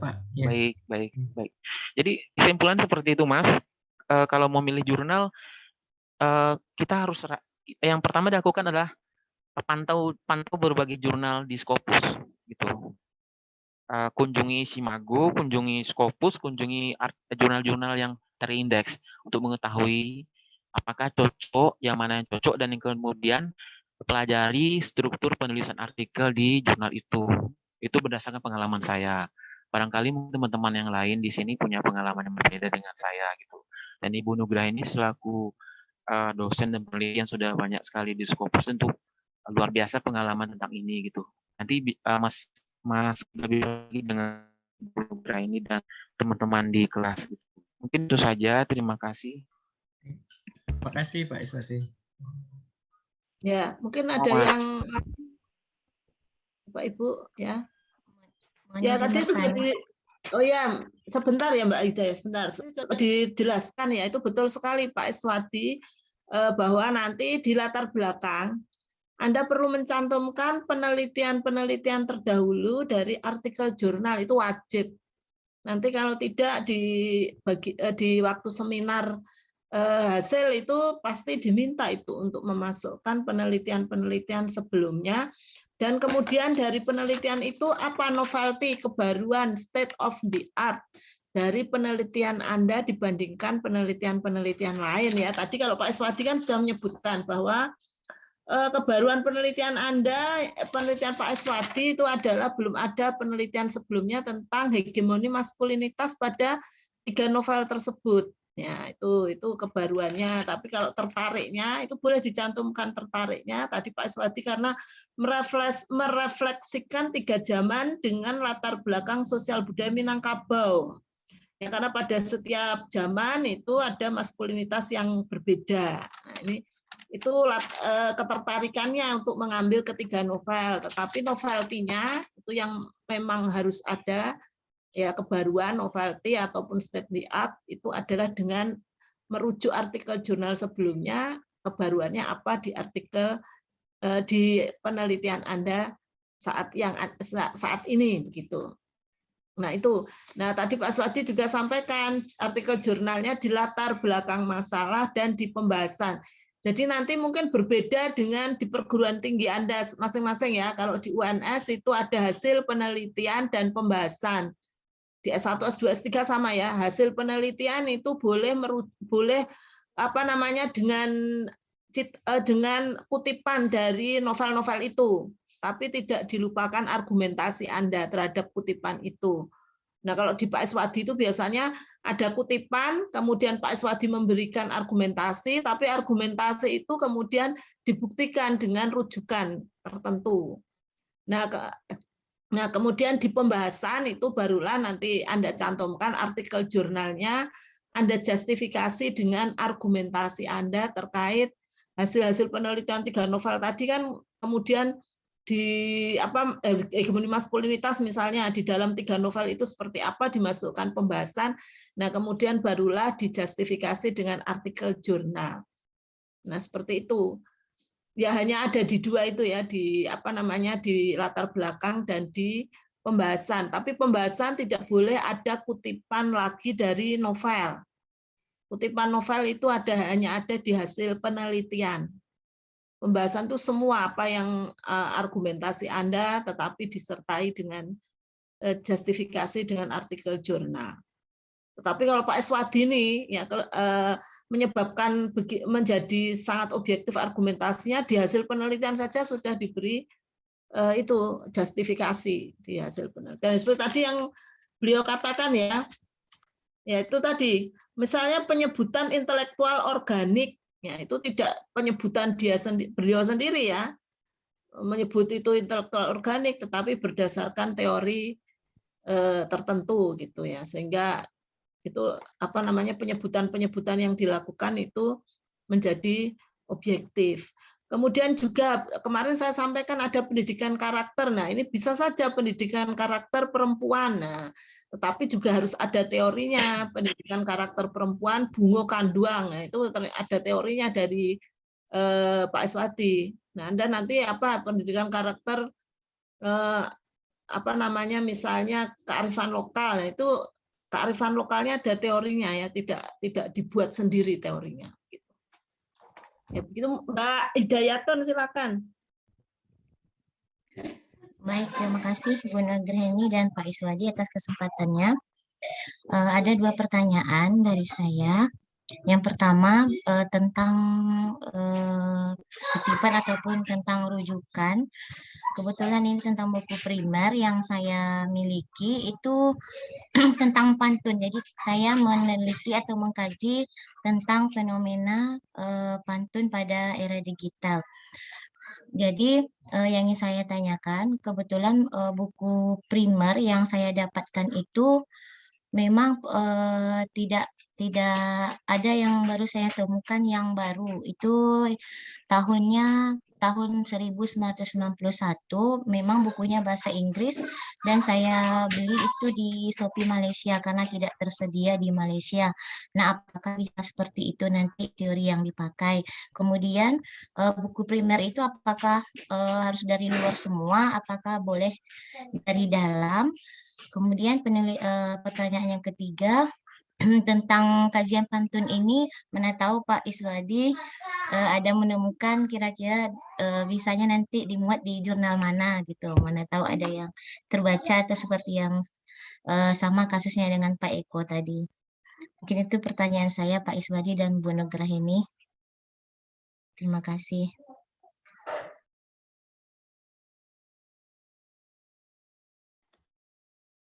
Pak. Ya. Baik. Jadi kesimpulan seperti itu, Mas. Kalau mau milih jurnal, kita harus yang pertama dilakukan adalah pantau berbagai jurnal di Scopus, gitu. Kunjungi Simago, kunjungi Scopus, kunjungi jurnal-jurnal yang terindeks untuk mengetahui apakah cocok, yang mana yang cocok, dan yang kemudian pelajari struktur penulisan artikel di jurnal itu. Itu berdasarkan pengalaman saya. Barangkali teman-teman yang lain di sini punya pengalaman yang berbeda dengan saya gitu. Dan Ibu Nugraha ini selaku dosen dan peneliti yang sudah banyak sekali di Scopus, tentu luar biasa pengalaman tentang ini gitu. Nanti Mas lebih lagi dengan Ibu Nugraha ini dan teman-teman di kelas gitu. Mungkin itu saja. Terima kasih. Terima kasih Pak Iswati. Ya, mungkin ada yang Bapak Ibu ya. Ya tadi sudah oh ya, sebentar ya Mbak Ida ya, sebentar. Dijelaskan ya, itu betul sekali Pak Iswati bahwa nanti di latar belakang Anda perlu mencantumkan penelitian-penelitian terdahulu dari artikel jurnal, itu wajib. Nanti kalau tidak di waktu seminar hasil itu pasti diminta itu untuk memasukkan penelitian-penelitian sebelumnya, dan kemudian dari penelitian itu apa novelty, kebaruan, state of the art dari penelitian Anda dibandingkan penelitian-penelitian lain ya. Tadi kalau Pak Iswati kan sudah menyebutkan bahwa kebaruan penelitian Anda, penelitian Pak Iswati itu adalah belum ada penelitian sebelumnya tentang hegemoni maskulinitas pada 3 novel tersebut. Ya, itu kebaruannya. Tapi kalau tertariknya itu boleh dicantumkan tertariknya tadi Pak Iswati karena merefleksikan 3 zaman dengan latar belakang sosial budaya Minangkabau. Ya, karena pada setiap zaman itu ada maskulinitas yang berbeda. Nah, itu ketertarikannya untuk mengambil ketiga novel, tetapi novelty-nya itu yang memang harus ada ya, kebaruan novelty ataupun state of the art itu adalah dengan merujuk artikel jurnal sebelumnya, kebaruannya apa di artikel di penelitian Anda saat ini begitu. Nah itu, tadi Pak Swati juga sampaikan artikel jurnalnya di latar belakang masalah dan di pembahasan. Jadi nanti mungkin berbeda dengan di perguruan tinggi Anda masing-masing ya. Kalau di UNS itu ada hasil penelitian dan pembahasan. Di S1, S2, S3 sama ya. Hasil penelitian itu boleh dengan kutipan dari novel-novel itu. Tapi tidak dilupakan argumentasi Anda terhadap kutipan itu. Nah, kalau di Pak Iswadi itu biasanya ada kutipan, kemudian Pak Iswadi memberikan argumentasi, tapi argumentasi itu kemudian dibuktikan dengan rujukan tertentu. Nah, kemudian di pembahasan itu barulah nanti Anda cantumkan artikel jurnalnya, Anda justifikasi dengan argumentasi Anda terkait hasil-hasil penelitian 3 novel tadi kan kemudian hegemoni maskulinitas misalnya di dalam 3 novel itu seperti apa, dimasukkan pembahasan. Nah, kemudian barulah dijustifikasi dengan artikel jurnal. Nah, seperti itu. Ya hanya ada di 2 itu ya, di di latar belakang dan di pembahasan. Tapi pembahasan tidak boleh ada kutipan lagi dari novel. Kutipan novel itu hanya ada di hasil penelitian. Pembahasan itu semua apa yang argumentasi Anda, tetapi disertai dengan justifikasi dengan artikel jurnal. Tetapi kalau Pak Eswadi ini ya menyebabkan menjadi sangat objektif argumentasinya, di hasil penelitian saja sudah diberi itu justifikasi di hasil penelitian. Seperti tadi yang beliau katakan ya itu tadi misalnya penyebutan intelektual organik. Ya, itu tidak penyebutan beliau sendiri ya, menyebut itu intelektual organik, tetapi berdasarkan teori tertentu gitu ya, sehingga itu penyebutan yang dilakukan itu menjadi objektif. Kemudian juga kemarin saya sampaikan ada pendidikan karakter. Nah, ini bisa saja pendidikan karakter perempuan. Nah, tetapi juga harus ada teorinya, pendidikan karakter perempuan, Bungo Kanduang. Nah, itu ada teorinya dari Pak Eswadi. Nah, Anda nanti pendidikan karakter misalnya kearifan lokal. Nah, itu kearifan lokalnya ada teorinya ya, tidak dibuat sendiri teorinya. Ya, begitu Mbak Hidayatun, silakan. Baik, terima kasih Bu Nugraini dan Pak Iswadi atas kesempatannya. Ada 2 pertanyaan dari saya. Yang pertama tentang kutipan ataupun tentang rujukan. Kebetulan ini tentang buku primer yang saya miliki itu tentang pantun. Jadi saya meneliti atau mengkaji tentang fenomena pantun pada era digital. Jadi yang ingin saya tanyakan, kebetulan buku primer yang saya dapatkan itu memang tidak ada yang baru saya temukan yang baru. Itu tahun 1991, memang bukunya bahasa Inggris dan saya beli itu di Shopee Malaysia karena tidak tersedia di Malaysia. Nah, apakah bisa seperti itu nanti teori yang dipakai? Kemudian buku primer itu apakah harus dari luar semua? Apakah boleh dari dalam? Kemudian pertanyaan yang ketiga, tentang kajian pantun ini, mana tahu Pak Iswadi ada menemukan kira-kira bisanya nanti dimuat di jurnal mana gitu, mana tahu ada yang terbaca atau seperti yang sama kasusnya dengan Pak Eko tadi. Mungkin itu pertanyaan saya Pak Iswadi dan Bu Nugraini. Terima kasih.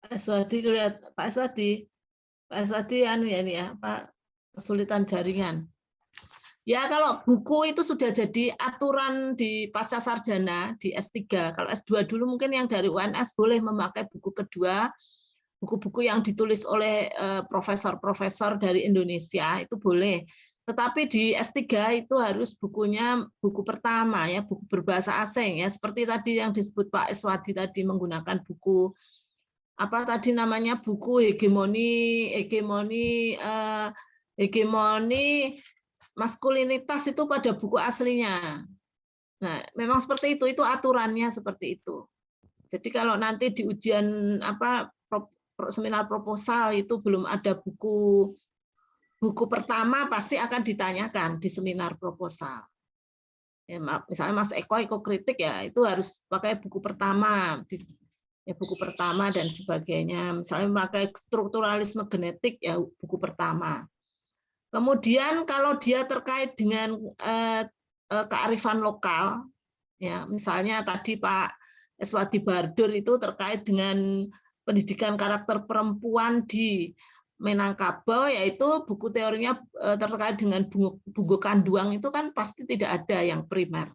Pak Eswadi, lihat Pak Eswadi kesulitan jaringan. Ya, kalau buku itu sudah jadi aturan di pasca sarjana di S3. Kalau S2 dulu mungkin yang dari UNS boleh memakai buku kedua, buku-buku yang ditulis oleh profesor-profesor dari Indonesia itu boleh. Tetapi di S3 itu harus bukunya buku pertama ya, buku berbahasa asing ya, seperti tadi yang disebut Pak Eswadi tadi menggunakan buku buku hegemoni maskulinitas itu pada buku aslinya. Nah, memang seperti itu aturannya seperti itu. Jadi kalau nanti di ujian seminar proposal itu belum ada buku pertama, pasti akan ditanyakan di seminar proposal. Ya, misalnya Mas Eko kritik ya, itu harus pakai buku pertama. Ya, buku pertama dan sebagainya. Misalnya memakai strukturalisme genetik ya buku pertama. Kemudian kalau dia terkait dengan kearifan lokal, ya misalnya tadi Pak Eswadi Bardur itu terkait dengan pendidikan karakter perempuan di Minangkabau, yaitu buku teorinya terkait dengan Bungo Kanduang itu kan pasti tidak ada yang primer.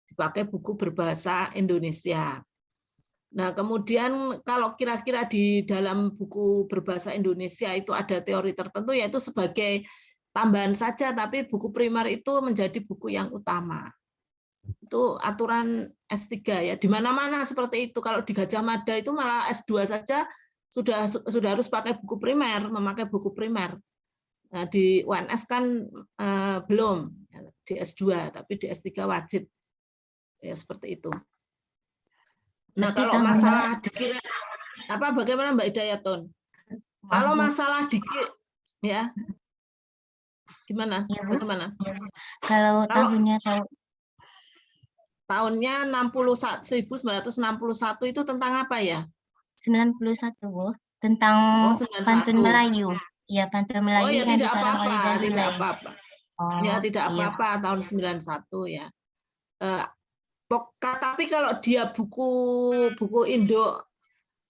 Dipakai buku berbahasa Indonesia. Nah, kemudian kalau kira-kira di dalam buku berbahasa Indonesia itu ada teori tertentu, yaitu sebagai tambahan saja, tapi buku primer itu menjadi buku yang utama. Itu aturan S3 ya. Di mana-mana seperti itu. Kalau di Gajah Mada itu malah S2 saja sudah harus pakai buku primer, memakai buku primer. Nah, di UNS kan belum, di S2, tapi di S3 wajib. Ya seperti itu. Nah, Berarti kalau tahunnya, masalah dikira apa bagaimana Mbak Hidayatun? maaf Kalau Bu, masalah dikira ya gimana? ya Bu, Bagaimana? ya, Bu. Kalau Kalau tahunnya tahunnya 1961 itu tentang apa ya? 91 Bu, tentang Oh, pantun 91. Melayu. Ya, pantun Oh Melayu ya yang tidak dikarang oleh apa-apa, tidak Jazilai. apa-apa. Ya Oh, tidak iya. apa-apa tahun 91 ya. Tapi kalau dia buku Indo,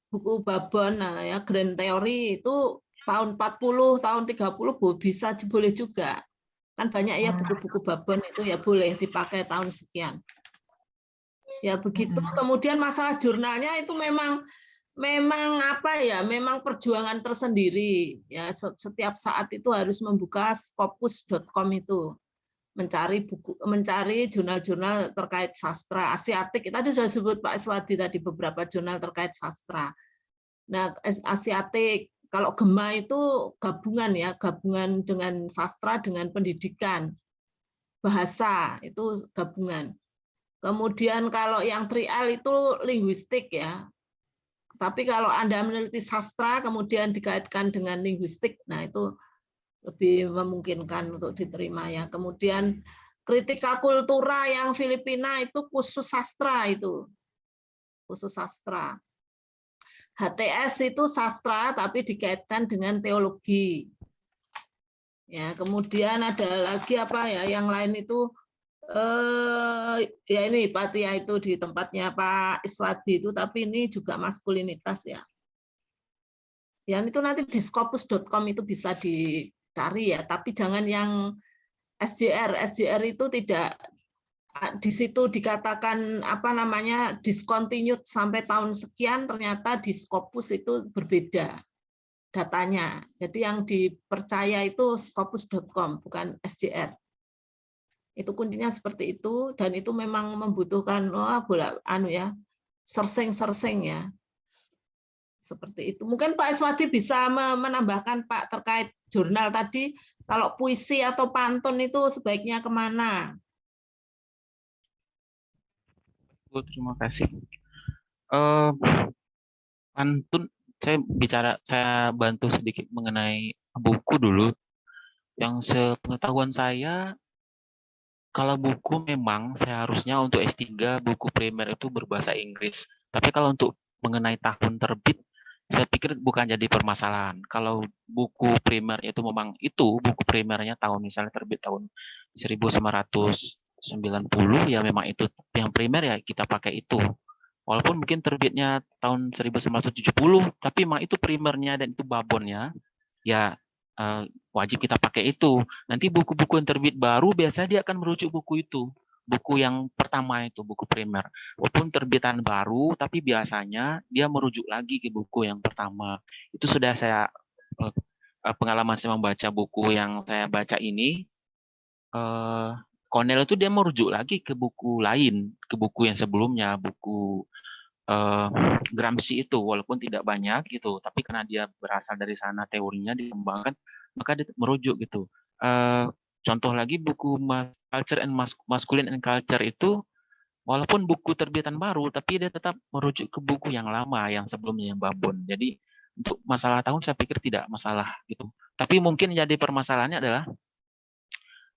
buku Babon, nah ya Grand Theory itu tahun 40, tahun 30 bisa boleh juga. Kan banyak ya buku-buku Babon itu ya boleh dipakai tahun sekian. Ya begitu. Kemudian masalah jurnalnya itu memang apa ya, memang perjuangan tersendiri ya. Setiap saat itu harus membuka scopus.com itu, mencari jurnal-jurnal terkait sastra Asiatik. Tadi sudah disebut Pak Iswadi tadi beberapa jurnal terkait sastra. Nah, Asiatik, kalau Gema itu gabungan ya, gabungan dengan sastra dengan pendidikan, bahasa itu gabungan. Kemudian kalau yang trial itu linguistik ya. Tapi kalau Anda meneliti sastra kemudian dikaitkan dengan linguistik, nah itu lebih memungkinkan untuk diterima ya. Kemudian kritika kultura yang Filipina itu khusus sastra itu. Khusus sastra. HTS itu sastra tapi dikaitkan dengan teologi. Ya, kemudian ada lagi apa ya yang lain itu ya ini Patia itu di tempatnya Pak Iswadi itu, tapi ini juga maskulinitas ya. Yang itu nanti di scopus.com itu bisa dicari ya, tapi jangan yang SJR. SJR itu tidak di situ dikatakan apa namanya discontinued sampai tahun sekian, ternyata di Scopus itu berbeda datanya. Jadi yang dipercaya itu scopus.com bukan SJR. Itu kuncinya seperti itu dan itu memang membutuhkan sersing-sersing ya. Seperti itu. Mungkin Pak Iswadi bisa menambahkan Pak terkait jurnal tadi, kalau puisi atau pantun itu sebaiknya kemana? Terima kasih. Pantun, saya bantu sedikit mengenai buku dulu. Yang sepengetahuan saya, kalau buku memang seharusnya untuk S3 buku primer itu berbahasa Inggris. Tapi kalau untuk mengenai tahun terbit, saya pikir bukan jadi permasalahan. Kalau buku primer itu memang itu buku primernya tahun misalnya terbit tahun 1990 ya memang itu yang primer ya kita pakai itu. Walaupun mungkin terbitnya tahun 1970, tapi memang itu primernya dan itu babonnya, ya wajib kita pakai itu. Nanti buku-buku yang terbit baru biasanya dia akan merujuk buku itu. Buku yang pertama itu, buku primer. Walaupun terbitan baru, tapi biasanya dia merujuk lagi ke buku yang pertama. Itu sudah saya, pengalaman saya membaca buku yang saya baca ini, Cornell itu dia merujuk lagi ke buku lain, ke buku yang sebelumnya, buku Gramsci itu, walaupun tidak banyak gitu, tapi karena dia berasal dari sana teorinya dikembangkan, maka dia merujuk gitu. Contoh lagi buku Culture and Masculine and Culture itu, walaupun buku terbitan baru, tapi dia tetap merujuk ke buku yang lama, yang sebelumnya yang babon. Jadi untuk masalah tahun saya pikir tidak masalah gitu. Tapi mungkin jadi permasalahannya adalah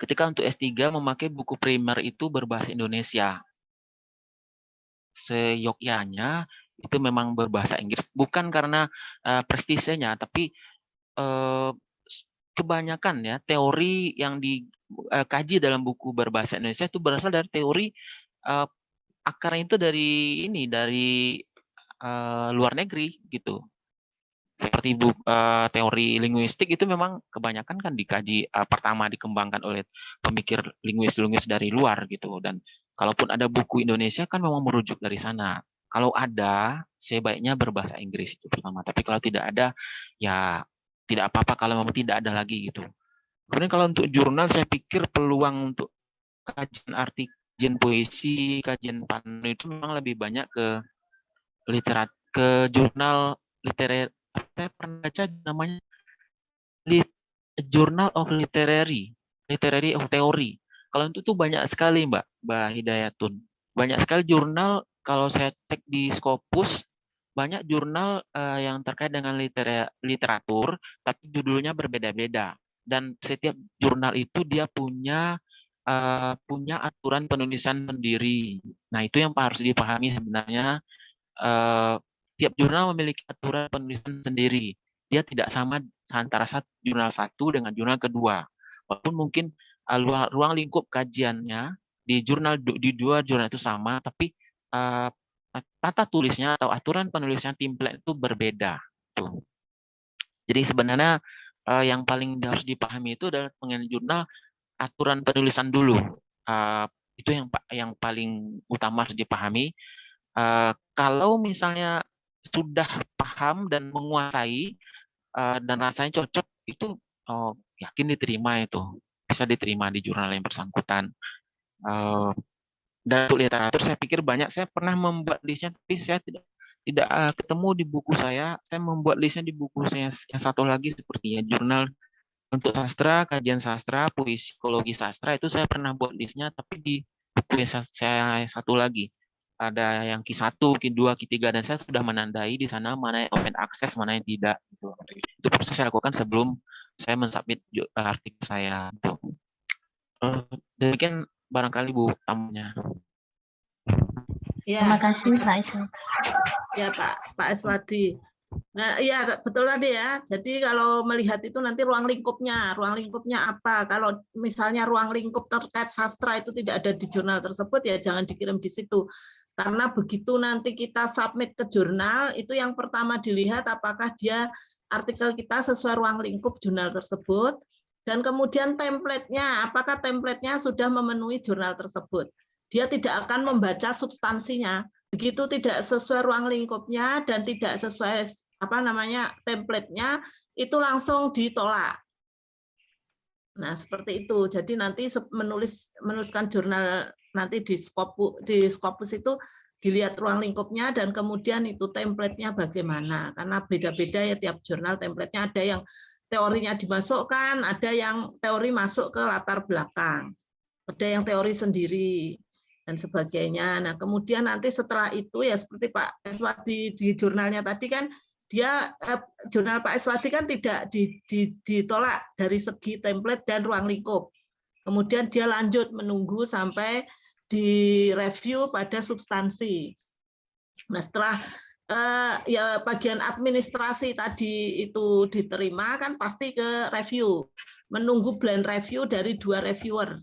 ketika untuk S3 memakai buku primer itu berbahasa Indonesia. Seyogyanya itu memang berbahasa Inggris, bukan karena prestisenya, tapi kebanyakan ya teori yang dikaji dalam buku berbahasa Indonesia itu berasal dari teori akarnya itu dari luar negeri gitu. Seperti teori linguistik itu memang kebanyakan kan dikaji pertama dikembangkan oleh pemikir linguis dari luar gitu, dan kalaupun ada buku Indonesia kan memang merujuk dari sana. Kalau ada, sebaiknya berbahasa Inggris itu pertama. Tapi kalau tidak ada, ya tidak apa-apa kalau memang tidak ada lagi gitu. Kemudian kalau untuk jurnal, saya pikir peluang untuk kajian artikel kajian puisi, kajian pantun itu memang lebih banyak ke ke jurnal literer. Saya pernah baca namanya Journal of Literary of Theory. Kalau itu tuh banyak sekali Mbak Hidayatun. Banyak sekali jurnal, kalau saya cek di Scopus, banyak jurnal yang terkait dengan literatur, tapi judulnya berbeda-beda. Dan setiap jurnal itu dia punya aturan penulisan sendiri. Nah, itu yang harus dipahami sebenarnya. Tiap jurnal memiliki aturan penulisan sendiri. Dia tidak sama antara jurnal satu dengan jurnal kedua. Walaupun mungkin ruang lingkup kajiannya di dua jurnal itu sama, tapi tata tulisnya atau aturan penulisan template itu berbeda. Tuh. Jadi sebenarnya yang paling harus dipahami itu adalah mengenai jurnal aturan penulisan dulu. Itu yang paling utama harus dipahami. Kalau misalnya sudah paham dan menguasai dan rasanya cocok, itu yakin diterima, itu bisa diterima di jurnal yang bersangkutan. Dan untuk literatur saya pikir banyak. Saya pernah membuat listnya, tapi saya tidak ketemu di buku saya. Saya membuat listnya di buku saya yang satu lagi, sepertinya jurnal untuk sastra, kajian sastra, puisi, psikologi sastra, itu saya pernah buat listnya, tapi di buku yang saya satu lagi ada yang Q1, Q2, Q3, dan saya sudah menandai di sana mana yang open access, mana yang tidak. Itu proses saya lakukan sebelum saya mensubmit artikel saya. Demikian barangkali Bu tamunya. Ya. Terima kasih Pak Iswati. Ya Pak Iswati. Nah, iya betul tadi ya. Jadi kalau melihat itu nanti ruang lingkupnya apa? Kalau misalnya ruang lingkup terkait sastra itu tidak ada di jurnal tersebut, ya jangan dikirim di situ. Karena begitu nanti kita submit ke jurnal, itu yang pertama dilihat apakah dia artikel kita sesuai ruang lingkup jurnal tersebut, dan kemudian template-nya, apakah template-nya sudah memenuhi jurnal tersebut. Dia tidak akan membaca substansinya. Begitu tidak sesuai ruang lingkupnya dan tidak sesuai template-nya, itu langsung ditolak. Nah, seperti itu. Jadi nanti menuliskan jurnal nanti di Scopus itu dilihat ruang lingkupnya dan kemudian itu template-nya bagaimana. Karena beda-beda ya tiap jurnal template-nya, ada yang teorinya dimasukkan, ada yang teori masuk ke latar belakang. Ada yang teori sendiri dan sebagainya. Nah, kemudian nanti setelah itu ya seperti Pak Iswati di jurnalnya tadi kan, dia jurnal Pak Iswati kan tidak ditolak dari segi template dan ruang lingkup. Kemudian dia lanjut menunggu sampai direview pada substansi. Nah, setelah ya bagian administrasi tadi itu diterima, kan pasti ke review. Menunggu blend review dari 2 reviewer.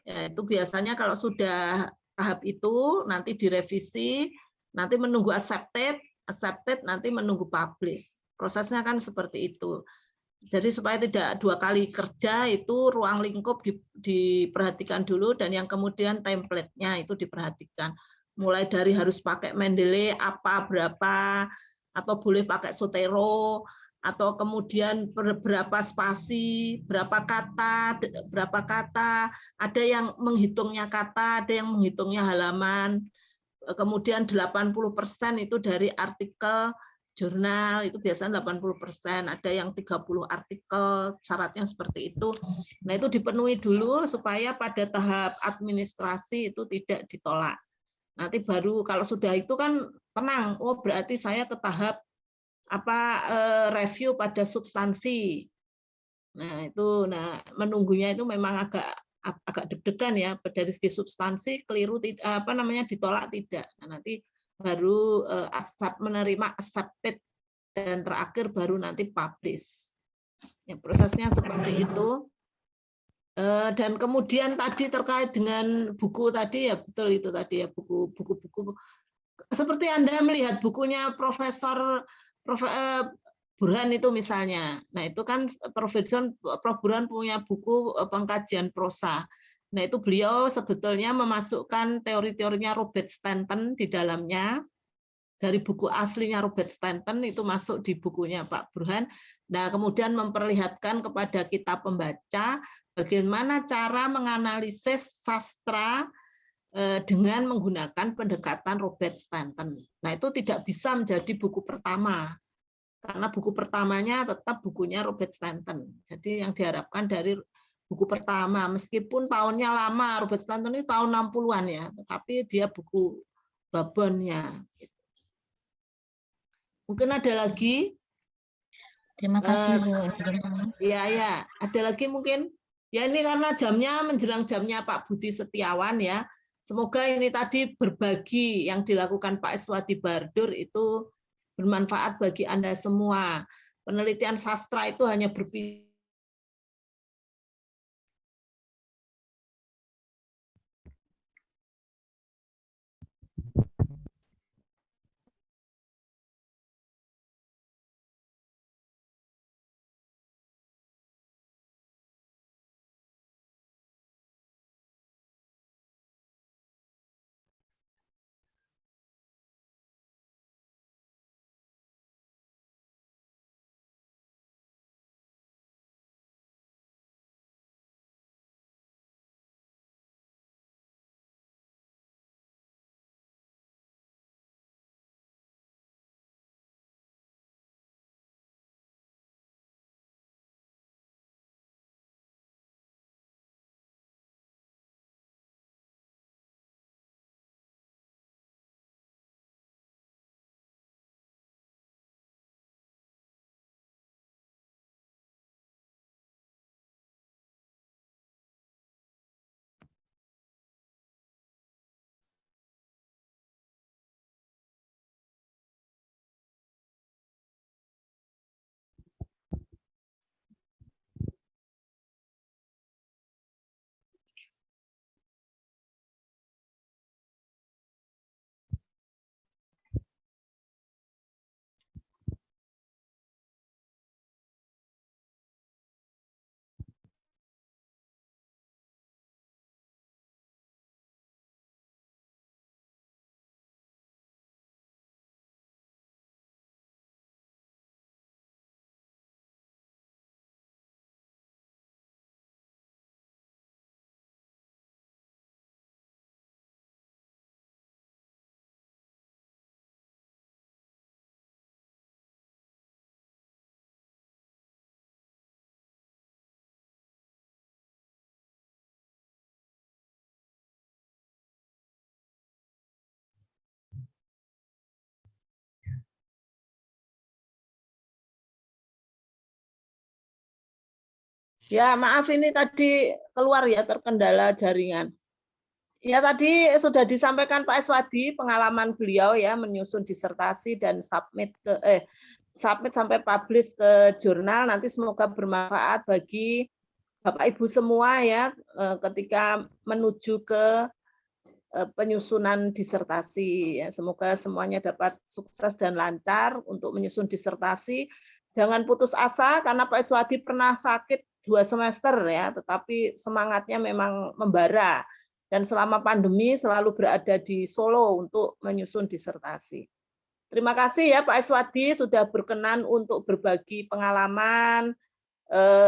Ya, itu biasanya kalau sudah tahap itu nanti direvisi, nanti menunggu accepted, nanti menunggu publish. Prosesnya kan seperti itu. Jadi supaya tidak 2 kali kerja, itu ruang lingkup diperhatikan dulu, dan yang kemudian template-nya itu diperhatikan. Mulai dari harus pakai Mendeley apa berapa, atau boleh pakai Zotero, atau kemudian berapa spasi, berapa kata, ada yang menghitungnya kata, ada yang menghitungnya halaman. Kemudian 80% itu dari artikel jurnal, itu biasanya 80%, ada yang 30 artikel, syaratnya seperti itu. Nah, itu dipenuhi dulu supaya pada tahap administrasi itu tidak ditolak. Nanti baru kalau sudah itu kan tenang, oh berarti saya ke tahap review pada substansi. Nah, itu menunggunya itu memang agak deg-degan ya, dari segi substansi keliru ditolak tidak. Nah, nanti baru menerima accepted dan terakhir baru nanti publish. Ya, prosesnya seperti itu. Dan kemudian tadi terkait dengan buku tadi ya, betul itu tadi ya, buku-buku seperti Anda melihat bukunya Profesor Burhan itu misalnya. Nah, itu kan Prof. Burhan punya buku pengkajian prosa. Nah, itu beliau sebetulnya memasukkan teori-teorinya Robert Stanton di dalamnya. Dari buku aslinya Robert Stanton itu masuk di bukunya Pak Burhan. Nah, kemudian memperlihatkan kepada kita pembaca bagaimana cara menganalisis sastra dengan menggunakan pendekatan Robert Stanton. Nah, itu tidak bisa menjadi buku pertama, karena buku pertamanya tetap bukunya Robert Stanton. Jadi yang diharapkan dari buku pertama, meskipun tahunnya lama, Robert Stanton itu tahun 60-an ya, tetapi dia buku babonnya. Mungkin ada lagi? Terima kasih Bu. Ya, ada lagi mungkin? Ya, ini karena jamnya menjelang jamnya Pak Budi Setiawan ya. Semoga ini tadi berbagi yang dilakukan Pak Iswadi Bardur itu bermanfaat bagi Anda semua. Penelitian sastra itu hanya berpikir. Ya, maaf ini tadi keluar ya, terkendala jaringan. Ya, tadi sudah disampaikan Pak Iswadi pengalaman beliau ya menyusun disertasi dan submit sampai publish ke jurnal. Nanti semoga bermanfaat bagi Bapak Ibu semua ya ketika menuju ke penyusunan disertasi. Ya, semoga semuanya dapat sukses dan lancar untuk menyusun disertasi. Jangan putus asa karena Pak Iswadi pernah sakit 2 semester ya, tetapi semangatnya memang membara dan selama pandemi selalu berada di Solo untuk menyusun disertasi. Terima kasih ya Pak Iswadi sudah berkenan untuk berbagi pengalaman,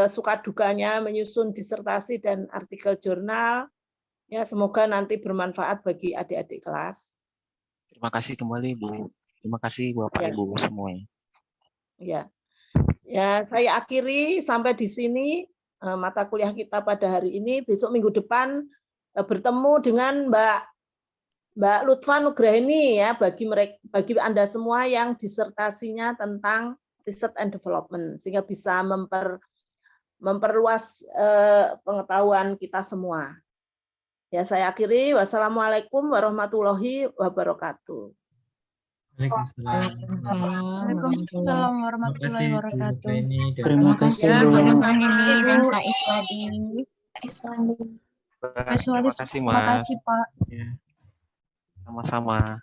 suka dukanya menyusun disertasi dan artikel jurnal. Ya, semoga nanti bermanfaat bagi adik-adik kelas. Terima kasih kembali Bu. Terima kasih Bapak Ya. Ibu semuanya. Ya. Ya, saya akhiri sampai di sini mata kuliah kita pada hari ini. Besok minggu depan bertemu dengan Mbak Lutfa Nugraini ya bagi Anda semua yang disertasinya tentang research and development sehingga bisa memperluas pengetahuan kita semua. Ya, saya akhiri. Wassalamualaikum warahmatullahi wabarakatuh. Waalaikumsalam warahmatullahi wabarakatuh. Terima kasih Bu. Dan Pak Iswadi. Terima kasih Mas. Terima kasih Pak. Ya. Sama-sama.